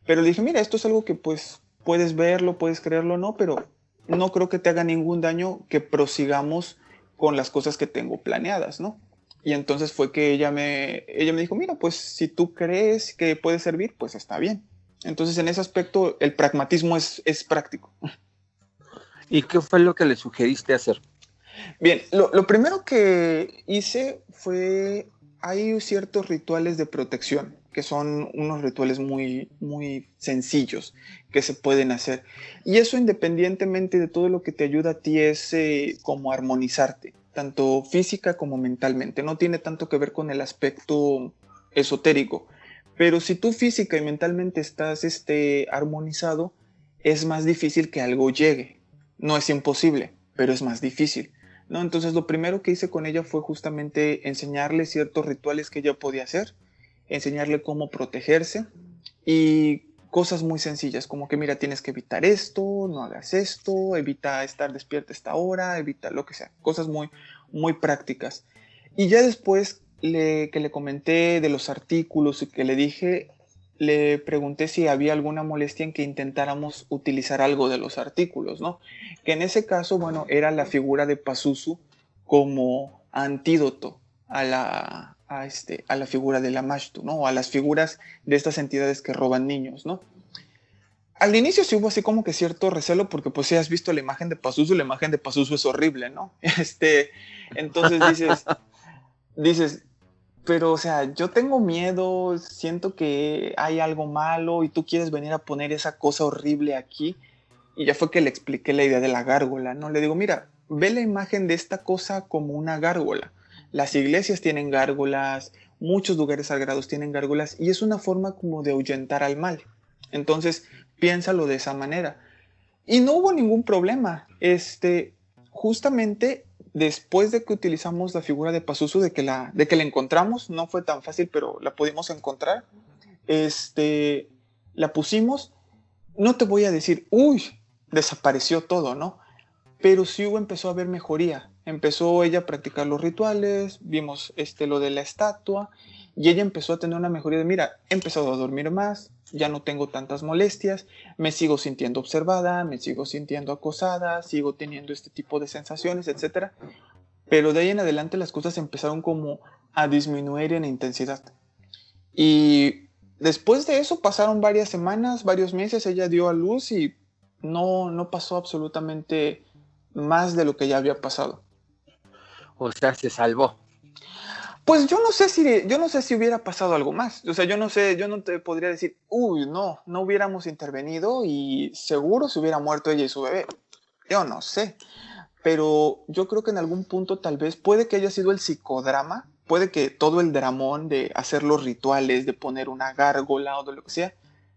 Speaker 4: pero le dije, mira, esto es algo que pues puedes verlo, puedes creerlo o no, pero no creo que te haga ningún daño que prosigamos con las cosas que tengo planeadas, ¿no? Y entonces fue que ella me dijo, mira, pues si tú crees que puede servir, pues está bien. Entonces en ese aspecto el pragmatismo es práctico.
Speaker 5: ¿Y qué fue lo que le sugeriste hacer?
Speaker 4: Bien, lo primero que hice fue, hay ciertos rituales de protección, que son unos rituales muy, muy sencillos que se pueden hacer. Y eso independientemente de todo lo que te ayuda a ti es como armonizarte, tanto física como mentalmente. No tiene tanto que ver con el aspecto esotérico, pero si tú física y mentalmente estás armonizado, es más difícil que algo llegue. No es imposible, pero es más difícil, ¿no? Entonces lo primero que hice con ella fue justamente enseñarle ciertos rituales que ella podía hacer, enseñarle cómo protegerse y cosas muy sencillas, como que mira, tienes que evitar esto, no hagas esto, evita estar despierta a esta hora, evita lo que sea, cosas muy, muy prácticas. Y ya después que le comenté de los artículos y que le dije, le pregunté si había alguna molestia en que intentáramos utilizar algo de los artículos, ¿no? Que en ese caso, bueno, era la figura de Pazuzu como antídoto a la figura de Lamashtu, ¿no? O a las figuras de estas entidades que roban niños, ¿no? Al inicio sí hubo así como que cierto recelo porque pues si has visto la imagen de Pazuzu es horrible, ¿no? Entonces dices, pero, o sea, yo tengo miedo, siento que hay algo malo y tú quieres venir a poner esa cosa horrible aquí. Y ya fue que le expliqué la idea de la gárgola, ¿no? Le digo, mira, ve la imagen de esta cosa como una gárgola. Las iglesias tienen gárgolas, muchos lugares sagrados tienen gárgolas y es una forma como de ahuyentar al mal. Entonces, piénsalo de esa manera. Y no hubo ningún problema. Justamente después de que utilizamos la figura de Pazuzu, de que la encontramos, no fue tan fácil, pero la pudimos encontrar, la pusimos. No te voy a decir, uy, desapareció todo, ¿no? Pero sí empezó a haber mejoría. Empezó ella a practicar los rituales, vimos lo de la estatua, y ella empezó a tener una mejoría de, mira, he empezado a dormir más, ya no tengo tantas molestias, me sigo sintiendo observada, me sigo sintiendo acosada, sigo teniendo este tipo de sensaciones, etc. Pero de ahí en adelante las cosas empezaron como a disminuir en intensidad. Y después de eso pasaron varias semanas, varios meses, ella dio a luz y no pasó absolutamente más de lo que ya había pasado.
Speaker 5: O sea, se salvó.
Speaker 4: Pues yo no sé si hubiera pasado algo más. O sea, yo no te podría decir, uy, no hubiéramos intervenido y seguro se hubiera muerto ella y su bebé. Yo no sé. Pero yo creo que en algún punto tal vez puede que haya sido el psicodrama, puede que todo el dramón de hacer los rituales, de poner una gárgola o de lo que sea,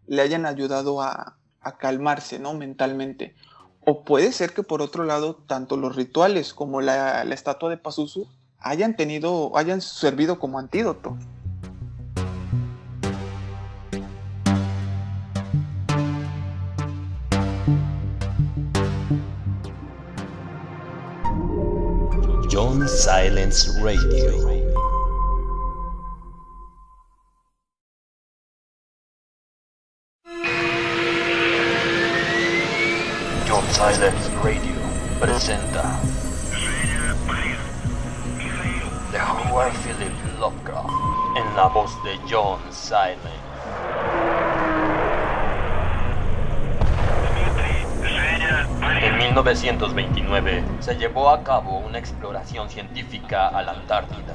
Speaker 4: le hayan ayudado a calmarse, ¿no? Mentalmente. O puede ser que por otro lado, tanto los rituales como la estatua de Pazuzu hayan servido como antídoto.
Speaker 1: John Silence Radio. John Silence Radio presenta The Howard Philip Lovecraft en la voz de John Silence. En 1929 se llevó a cabo una exploración científica a la Antártida.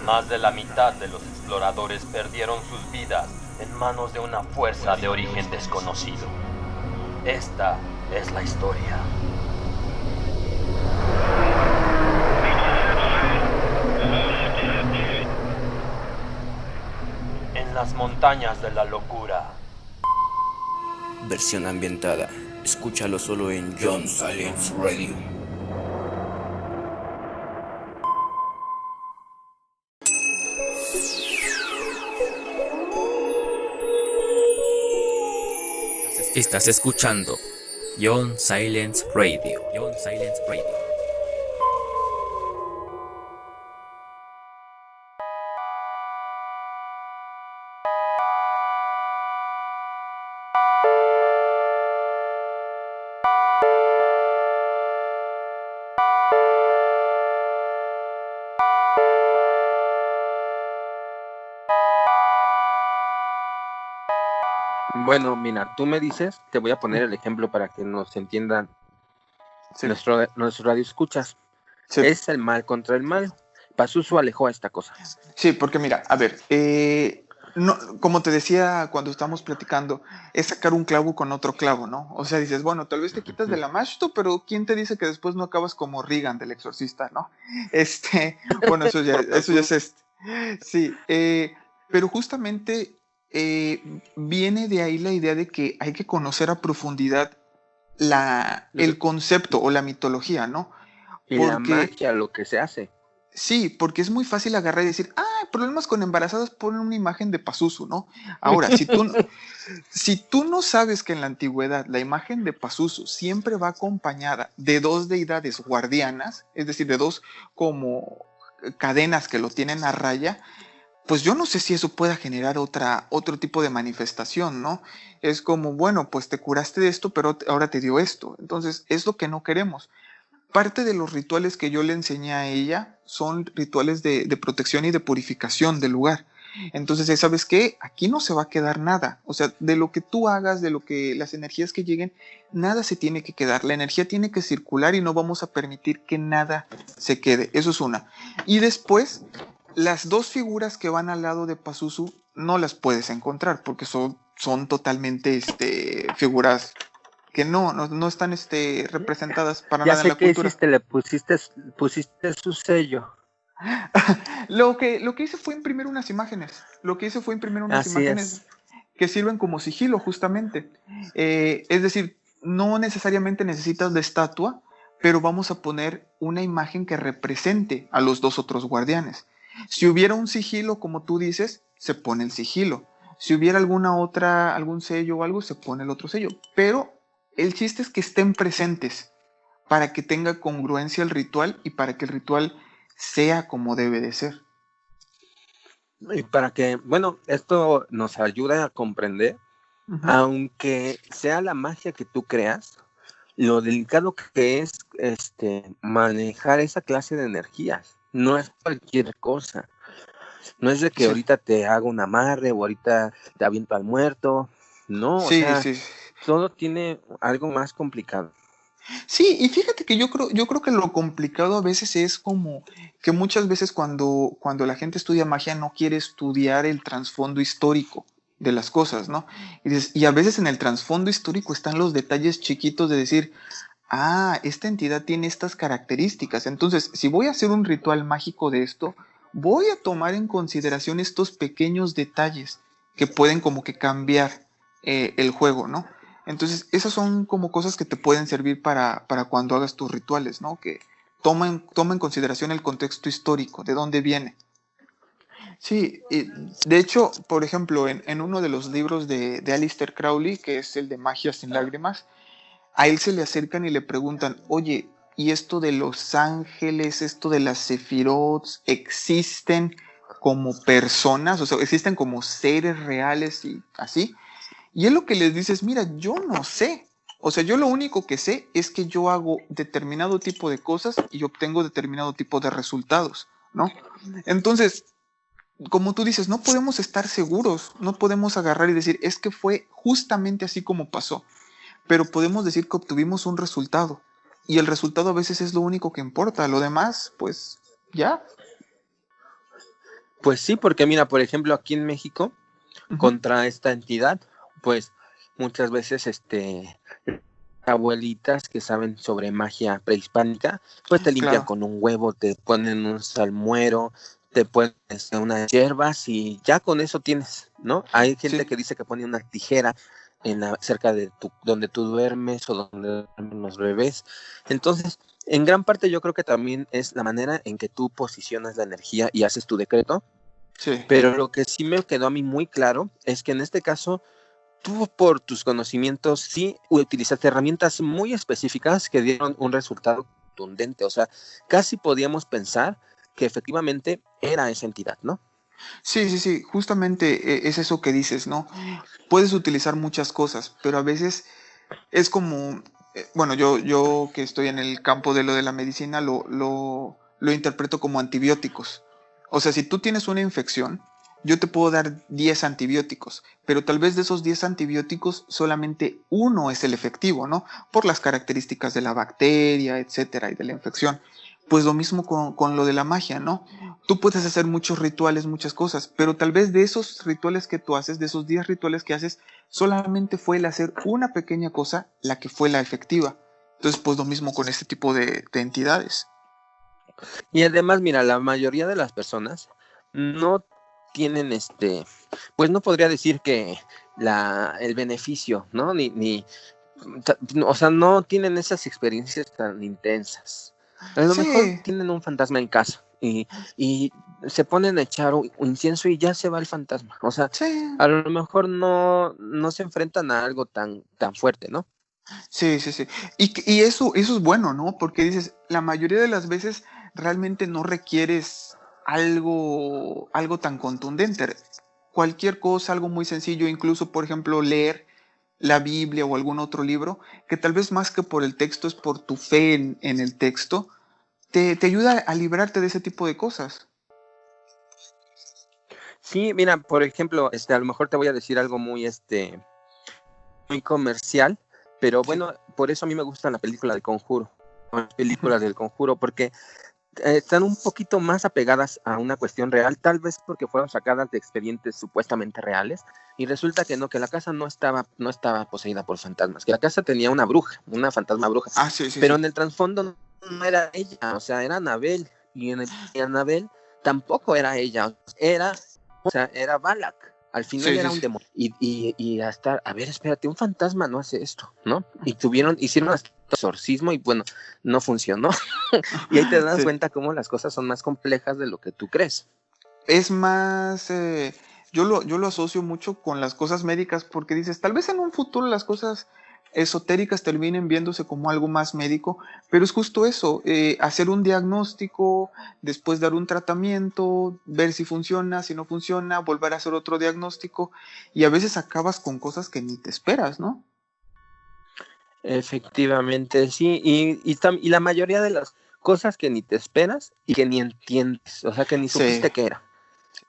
Speaker 1: Más de la mitad de los exploradores perdieron sus vidas en manos de una fuerza de origen desconocido. Esta es la historia. En las montañas de la locura.
Speaker 8: Versión ambientada. Escúchalo solo en John Silence Radio. Estás escuchando John Silence Radio. John Silence Radio.
Speaker 5: Bueno, mira, tú me dices, te voy a poner el ejemplo para que nos entiendan
Speaker 4: Sí.
Speaker 5: nuestro radio escuchas.
Speaker 4: Sí.
Speaker 5: Es el mal contra el mal. Pazuzu alejó a esta cosa.
Speaker 4: Sí, porque mira, a ver, como te decía cuando estábamos platicando, es sacar un clavo con otro clavo, ¿no? O sea, dices, bueno, tal vez te quitas de la Mashto, pero ¿quién te dice que después no acabas como Regan del Exorcista, ¿no? Bueno, eso ya es Sí, pero justamente viene de ahí la idea de que hay que conocer a profundidad el concepto o la mitología, ¿no?
Speaker 5: Y la magia, lo que se hace.
Speaker 4: Sí, porque es muy fácil agarrar y decir, problemas con embarazadas, ponen una imagen de Pazuzu, ¿no? Ahora, si tú no sabes que en la antigüedad la imagen de Pazuzu siempre va acompañada de dos deidades guardianas, es decir, de dos como cadenas que lo tienen a raya, pues yo no sé si eso pueda generar otro tipo de manifestación, ¿no? Es como, bueno, pues te curaste de esto, pero ahora te dio esto. Entonces, es lo que no queremos. Parte de los rituales que yo le enseñé a ella son rituales de protección y de purificación del lugar. Entonces, ¿sabes qué? Aquí no se va a quedar nada. O sea, de lo que tú hagas, de lo que las energías que lleguen, nada se tiene que quedar. La energía tiene que circular y no vamos a permitir que nada se quede. Eso es una. Y después, las dos figuras que van al lado de Pazuzu no las puedes encontrar porque son totalmente figuras que no están representadas para nada en la cultura.
Speaker 5: Ya sé que hiciste, le pusiste su sello.
Speaker 4: Lo que hice fue imprimir unas imágenes. Lo que hice fue imprimir unas
Speaker 5: Así
Speaker 4: imágenes
Speaker 5: es.
Speaker 4: que sirven como sigilo, justamente. Es decir, no necesariamente necesitas de estatua, pero vamos a poner una imagen que represente a los dos otros guardianes. Si hubiera un sigilo, como tú dices, se pone el sigilo. Si hubiera algún sello o algo, se pone el otro sello. Pero el chiste es que estén presentes para que tenga congruencia el ritual y para que el ritual sea como debe de ser.
Speaker 5: Y para que, bueno, esto nos ayuda a comprender,
Speaker 4: Ujú.
Speaker 5: aunque sea la magia que tú creas, lo delicado que es manejar esa clase de energías. No es cualquier cosa. No es de que
Speaker 4: Sí,
Speaker 5: ahorita te hago un amarre o ahorita te aviento al muerto. No, o
Speaker 4: sí,
Speaker 5: sea,
Speaker 4: sí.
Speaker 5: todo tiene algo más complicado.
Speaker 4: Sí, y fíjate que yo creo que lo complicado a veces es como que muchas veces cuando la gente estudia magia no quiere estudiar el trasfondo histórico de las cosas, ¿no? Y a veces en el trasfondo histórico están los detalles chiquitos de decir, ah, esta entidad tiene estas características. Entonces, si voy a hacer un ritual mágico de esto, voy a tomar en consideración estos pequeños detalles que pueden como que cambiar el juego, ¿no? Entonces, esas son como cosas que te pueden servir para cuando hagas tus rituales, ¿no? Que toma en consideración el contexto histórico, de dónde viene. Sí, de hecho, por ejemplo, en uno de los libros de Aleister Crowley, que es el de Magia sin lágrimas, a él se le acercan y le preguntan, oye, ¿y esto de los ángeles, esto de las sefirots, existen como personas? O sea, ¿existen como seres reales y así? Y él lo que les dice es, mira, yo no sé. O sea, yo lo único que sé es que yo hago determinado tipo de cosas y obtengo determinado tipo de resultados, ¿no? Entonces, como tú dices, no podemos estar seguros, no podemos agarrar y decir, es que fue justamente así como pasó, pero podemos decir que obtuvimos un resultado y el resultado a veces es lo único que importa, lo demás, pues ya.
Speaker 5: Pues sí, porque mira, por ejemplo, aquí en México,
Speaker 4: Ujú.
Speaker 5: contra esta entidad, pues muchas veces abuelitas que saben sobre magia prehispánica, pues te limpian
Speaker 4: Claro,
Speaker 5: con un huevo, te ponen un salmuero, te ponen unas hierbas y ya con eso tienes, ¿no? Hay gente
Speaker 4: sí.
Speaker 5: que dice que pone una tijera cerca de donde tú duermes o donde duermen los bebés. Entonces, en gran parte yo creo que también es la manera en que tú posicionas la energía y haces tu decreto,
Speaker 4: Sí.
Speaker 5: pero lo que sí me quedó a mí muy claro es que en este caso tú por tus conocimientos sí utilizaste herramientas muy específicas que dieron un resultado contundente, o sea, casi podíamos pensar que efectivamente era esa entidad, ¿no?
Speaker 4: Sí, sí, sí, justamente es eso que dices, ¿no? Puedes utilizar muchas cosas, pero a veces es como, bueno, yo que estoy en el campo de lo de la medicina lo interpreto como antibióticos. O sea, si tú tienes una infección, yo te puedo dar 10 antibióticos, pero tal vez de esos 10 antibióticos solamente uno es el efectivo, ¿no? Por las características de la bacteria, etcétera, y de la infección. Pues lo mismo con lo de la magia, ¿no? Tú puedes hacer muchos rituales, muchas cosas, pero tal vez de esos rituales que tú haces, de esos 10 rituales que haces, solamente fue el hacer una pequeña cosa la que fue la efectiva. Entonces, pues lo mismo con este tipo de entidades.
Speaker 5: Y además, mira, la mayoría de las personas no tienen pues no podría decir que el beneficio, ¿no? O sea, no tienen esas experiencias tan intensas. A lo mejor
Speaker 4: Sí,
Speaker 5: tienen un fantasma en casa y se ponen a echar un incienso y ya se va el fantasma. O sea,
Speaker 4: sí,
Speaker 5: a lo mejor no se enfrentan a algo tan fuerte, ¿no?
Speaker 4: sí, sí, sí. Y eso es bueno, ¿no? Porque dices, la mayoría de las veces realmente no requieres algo tan contundente. Cualquier cosa, algo muy sencillo, incluso, por ejemplo, leer la Biblia o algún otro libro, que tal vez más que por el texto es por tu fe en el texto, te ayuda a librarte de ese tipo de cosas.
Speaker 5: Sí, mira, por ejemplo, a lo mejor te voy a decir algo muy comercial, pero
Speaker 4: Sí.
Speaker 5: bueno, por eso a mí me gusta la película del Conjuro, las películas del Conjuro, porque están un poquito más apegadas a una cuestión real, tal vez porque fueron sacadas de expedientes supuestamente reales, y resulta que no, que la casa no estaba poseída por fantasmas, que la casa tenía una bruja, una fantasma bruja,
Speaker 4: Ah, sí, sí,
Speaker 5: pero
Speaker 4: sí.
Speaker 5: en el trasfondo no era ella, o sea, era Anabel, Y Annabelle tampoco era ella, era Valak. Al final era un demonio. Y hasta, a ver, espérate, un fantasma no hace esto, ¿no? Y hicieron hasta exorcismo y bueno, no funcionó. Y ahí te das cuenta cómo las cosas son más complejas de lo que tú crees.
Speaker 4: Es más, yo lo asocio mucho con las cosas médicas porque dices, tal vez en un futuro las cosas esotéricas terminen viéndose como algo más médico, pero es justo eso, hacer un diagnóstico, después dar un tratamiento, ver si funciona, si no funciona, volver a hacer otro diagnóstico, y a veces acabas con cosas que ni te esperas, ¿no?
Speaker 5: Efectivamente, sí, y la mayoría de las cosas que ni te esperas y que ni entiendes, o sea, que ni supiste qué era.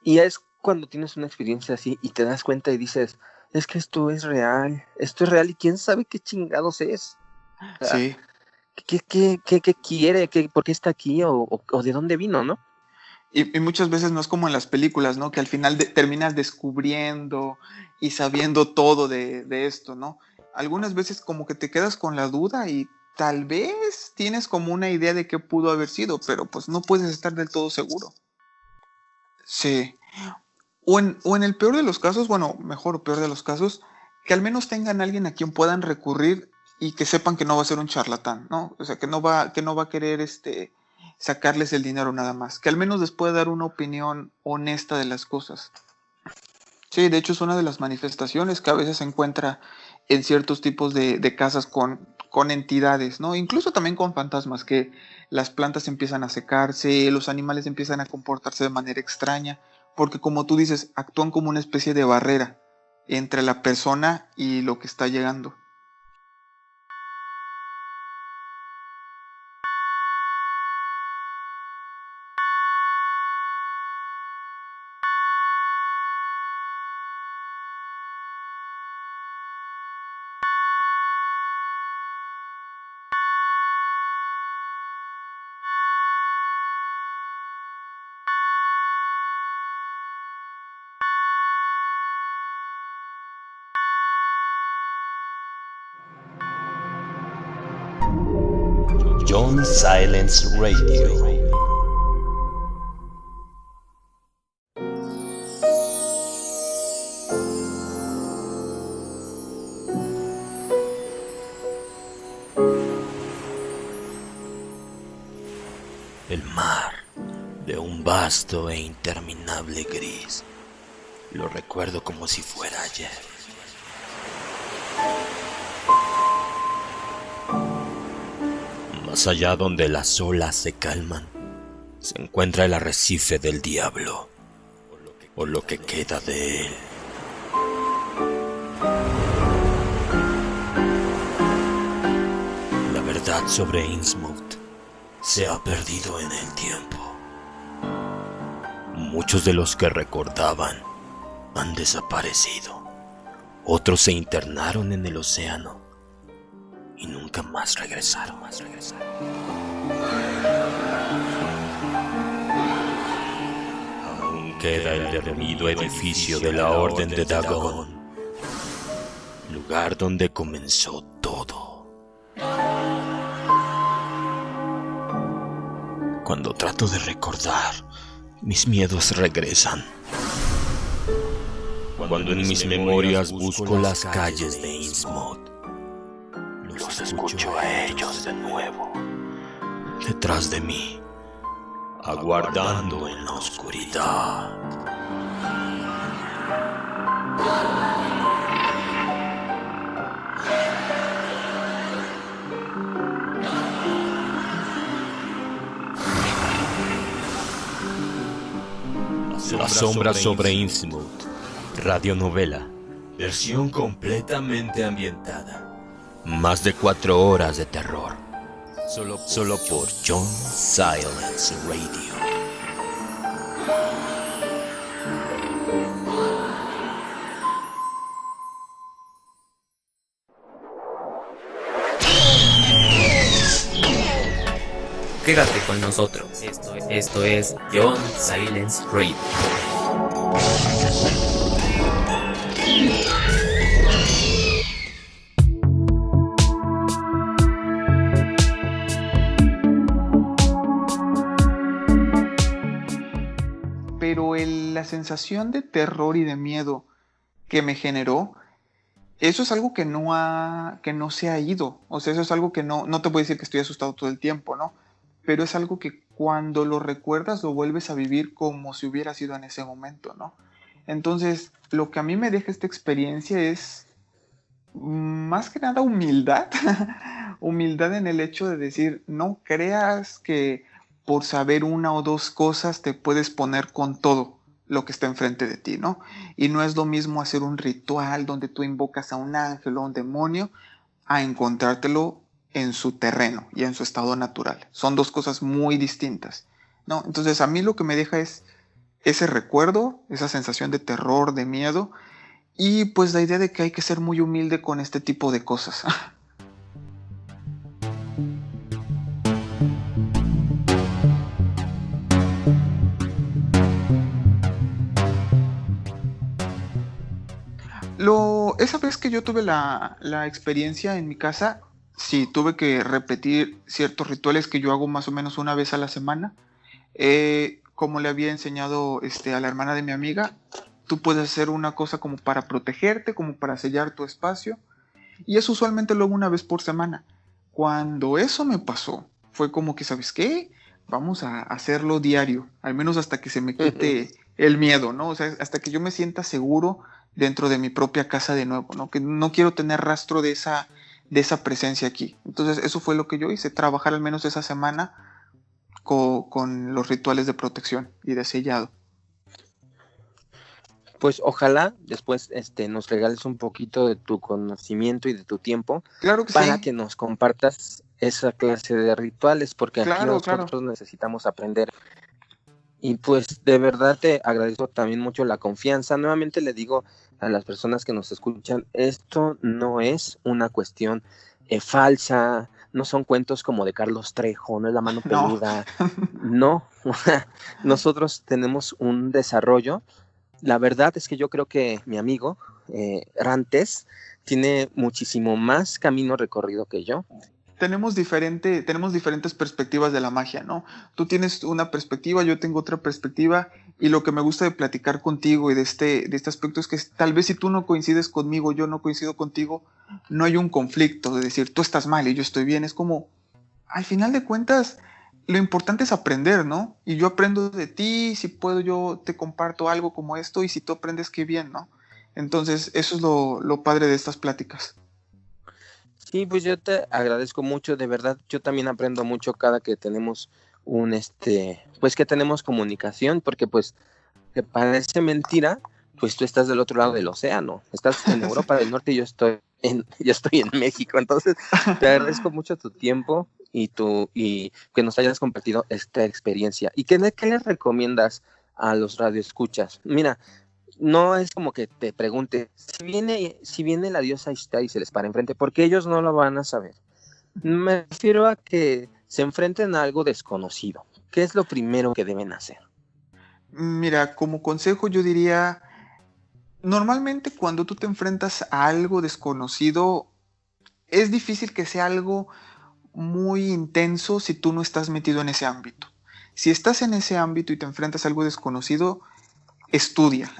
Speaker 5: Y es cuando tienes una experiencia así y te das cuenta y dices, es que esto es real y quién sabe qué chingados es. O sea,
Speaker 4: sí.
Speaker 5: ¿Qué quiere? ¿Por qué está aquí? ¿O de dónde vino, no?
Speaker 4: Y muchas veces no es como en las películas, ¿no? Que al final terminas descubriendo y sabiendo todo de esto, ¿no? Algunas veces como que te quedas con la duda y tal vez tienes como una idea de qué pudo haber sido, pero pues no puedes estar del todo seguro. Sí. O en el peor de los casos, bueno, mejor o peor de los casos, que al menos tengan alguien a quien puedan recurrir y que sepan que no va a ser un charlatán, ¿no? O sea, que no va a querer sacarles el dinero nada más. Que al menos les pueda dar una opinión honesta de las cosas. Sí, de hecho es una de las manifestaciones que a veces se encuentra en ciertos tipos de casas con entidades, ¿no? Incluso también con fantasmas, que las plantas empiezan a secarse, los animales empiezan a comportarse de manera extraña, porque como tú dices, actúan como una especie de barrera entre la persona y lo que está llegando.
Speaker 1: John Silence Radio. El mar, de un vasto e interminable gris, lo recuerdo como si fuera ayer. Más allá, donde las olas se calman, se encuentra el arrecife del diablo, o lo que queda de él. La verdad sobre Innsmouth se ha perdido en el tiempo. Muchos de los que recordaban han desaparecido. Otros se internaron en el océano y nunca más regresaron. Aún queda el derruido edificio de la Orden de Dagon, lugar donde comenzó todo. Cuando trato de recordar, mis miedos regresan. Cuando en mis memorias busco las calles de Innsmouth, los escucho a ellos de nuevo, detrás de mí, aguardando en la oscuridad. La sombra sobre Innsmouth, radionovela, versión completamente ambientada. Más de 4 horas de terror, solo por John Silence Radio.
Speaker 9: Quédate con nosotros. Esto es John Silence Radio.
Speaker 4: la sensación de terror y de miedo que me generó, eso es algo que no se ha ido. O sea, eso es algo que no te voy a decir que estoy asustado todo el tiempo, ¿no? Pero es algo que cuando lo recuerdas lo vuelves a vivir como si hubiera sido en ese momento, ¿no? Entonces, lo que a mí me deja esta experiencia es más que nada humildad. Humildad en el hecho de decir, no creas que por saber una o dos cosas te puedes poner con todo lo que está enfrente de ti, ¿no? Y no es lo mismo hacer un ritual donde tú invocas a un ángel o a un demonio a encontrártelo en su terreno y en su estado natural. Son dos cosas muy distintas, ¿no? Entonces a mí lo que me deja es ese recuerdo, esa sensación de terror, de miedo, y pues la idea de que hay que ser muy humilde con este tipo de cosas. Esa vez que yo tuve la experiencia en mi casa, sí, tuve que repetir ciertos rituales que yo hago más o menos una vez a la semana. Como le había enseñado a la hermana de mi amiga, tú puedes hacer una cosa como para protegerte, como para sellar tu espacio, y eso usualmente lo hago una vez por semana. Cuando eso me pasó, fue como que, ¿sabes qué? Vamos a hacerlo diario, al menos hasta que se me quite el miedo, ¿no? O sea, hasta que yo me sienta seguro dentro de mi propia casa de nuevo, ¿no? Que no quiero tener rastro de esa presencia aquí. Entonces eso fue lo que yo hice, trabajar al menos esa semana con los rituales de protección y de sellado.
Speaker 5: Pues ojalá después nos regales un poquito de tu conocimiento y de tu tiempo,
Speaker 4: claro que
Speaker 5: para
Speaker 4: sí,
Speaker 5: que nos compartas esa clase de rituales, porque aquí
Speaker 4: claro.
Speaker 5: nosotros necesitamos aprender. Y pues de verdad te agradezco también mucho la confianza. Nuevamente le digo a las personas que nos escuchan, esto no es una cuestión falsa, no son cuentos como de Carlos Trejo, no es la mano peluda, no. Nosotros tenemos un desarrollo. La verdad es que yo creo que mi amigo Rantes tiene muchísimo más camino recorrido que yo.
Speaker 4: Tenemos diferentes perspectivas de la magia, ¿no? Tú tienes una perspectiva, yo tengo otra perspectiva, y lo que me gusta de platicar contigo y de este aspecto es que tal vez si tú no coincides conmigo, yo no coincido contigo, no hay un conflicto de decir tú estás mal y yo estoy bien. Es como, al final de cuentas, lo importante es aprender, ¿no? Y yo aprendo de ti, si puedo yo te comparto algo como esto, y si tú aprendes, qué bien, ¿no? Entonces eso es lo padre de estas pláticas.
Speaker 5: Sí, pues yo te agradezco mucho, de verdad, yo también aprendo mucho cada que tenemos pues que tenemos comunicación, porque pues te parece mentira, pues tú estás del otro lado del océano, estás en Europa del Norte y yo estoy en México, entonces te agradezco mucho tu tiempo y que nos hayas compartido esta experiencia. ¿Y qué les recomiendas a los radioescuchas? Mira, no es como que te pregunte, si viene la diosa Ishtar y se les para enfrente, porque ellos no lo van a saber. Me refiero a que se enfrenten a algo desconocido. ¿Qué es lo primero que deben hacer?
Speaker 4: Mira, como consejo yo diría, normalmente cuando tú te enfrentas a algo desconocido, es difícil que sea algo muy intenso si tú no estás metido en ese ámbito. Si estás en ese ámbito y te enfrentas a algo desconocido, estudia.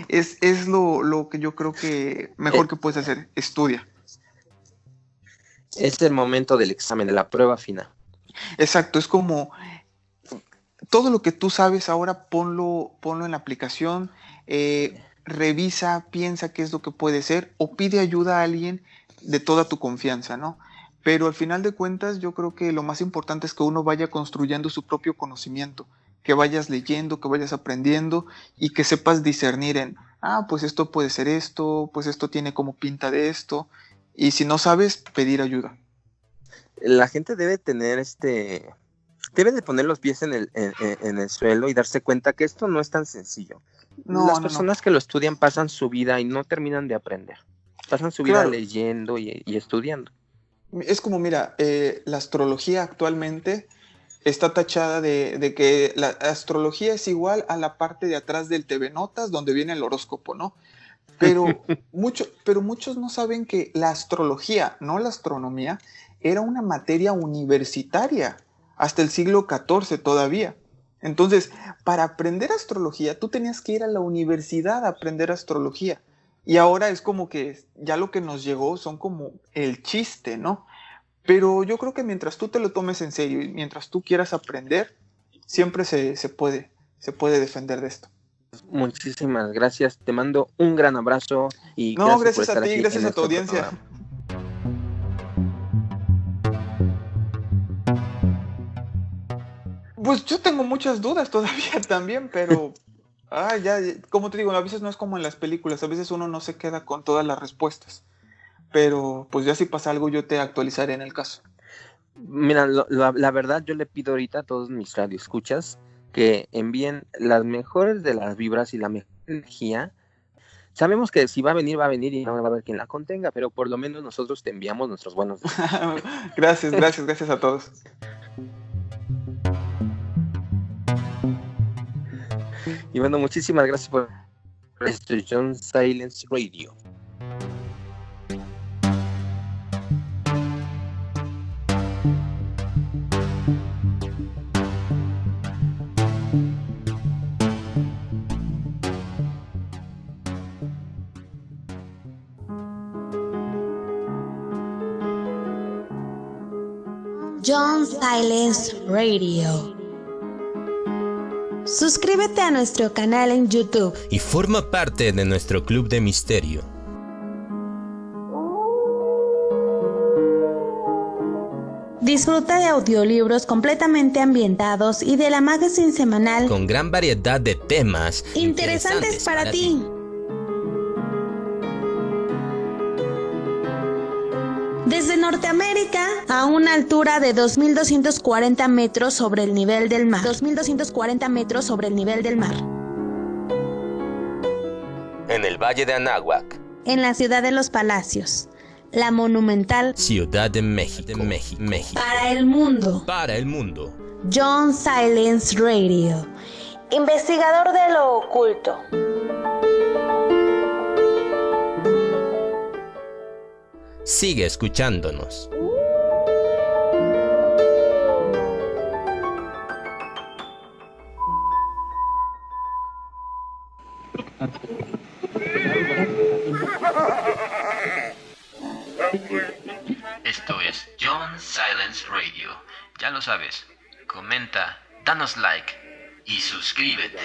Speaker 4: es lo que yo creo que mejor que puedes hacer, estudia.
Speaker 5: Es el momento del examen, de la prueba final.
Speaker 4: Exacto, es como todo lo que tú sabes ahora ponlo en la aplicación, revisa, piensa qué es lo que puede ser, o pide ayuda a alguien de toda tu confianza, ¿no? Pero al final de cuentas yo creo que lo más importante es que uno vaya construyendo su propio conocimiento, que vayas leyendo, que vayas aprendiendo y que sepas discernir en, pues esto puede ser esto, pues esto tiene como pinta de esto, y si no sabes, pedir ayuda.
Speaker 5: La gente debe tener debe de poner los pies en el suelo y darse cuenta que esto no es tan sencillo. Las personas que lo estudian pasan su vida y no terminan de aprender. Pasan su vida leyendo y estudiando.
Speaker 4: Es como, mira, la astrología actualmente está tachada de que la astrología es igual a la parte de atrás del TV Notas donde viene el horóscopo, ¿no? Pero muchos no saben que la astrología, no la astronomía, era una materia universitaria hasta el siglo XIV todavía. Entonces, para aprender astrología, tú tenías que ir a la universidad a aprender astrología. Y ahora es como que ya lo que nos llegó son como el chiste, ¿no? Pero yo creo que mientras tú te lo tomes en serio y mientras tú quieras aprender, siempre se puede defender de esto.
Speaker 5: Muchísimas gracias, te mando un gran abrazo y
Speaker 4: no,
Speaker 5: gracias
Speaker 4: gracias
Speaker 5: por estar
Speaker 4: a ti,
Speaker 5: aquí
Speaker 4: gracias
Speaker 5: en
Speaker 4: a tu
Speaker 5: este
Speaker 4: audiencia.
Speaker 5: programa.
Speaker 4: Pues yo tengo muchas dudas todavía también, pero ya, como te digo, a veces no es como en las películas, a veces uno no se queda con todas las respuestas, pero pues ya si pasa algo yo te actualizaré en el caso.
Speaker 5: Mira, la verdad yo le pido ahorita a todos mis radioescuchas que envíen las mejores de las vibras y la mejor energía. Sabemos que si va a venir y no va a haber quien la contenga, pero por lo menos nosotros te enviamos nuestros buenos días.
Speaker 4: Gracias a todos.
Speaker 5: Y bueno, muchísimas gracias por esto, John Silence Radio.
Speaker 3: John Silence Radio. Suscríbete a nuestro canal en YouTube
Speaker 1: y forma parte de nuestro club de misterio.
Speaker 3: Disfruta de audiolibros completamente ambientados y de la magazine semanal
Speaker 1: con gran variedad de temas
Speaker 3: interesantes para ti. Desde Norteamérica, a una altura de 2.240 metros sobre el nivel del mar. 2.240 metros sobre el nivel del mar.
Speaker 1: En el Valle de Anáhuac.
Speaker 3: En la ciudad de los Palacios. La monumental
Speaker 1: Ciudad de México.
Speaker 3: Para el mundo.
Speaker 1: Para el mundo.
Speaker 3: John Silence Radio. Investigador de lo oculto.
Speaker 1: Sigue escuchándonos.
Speaker 9: Esto es John Silence Radio. Ya lo sabes. Comenta, danos like y suscríbete.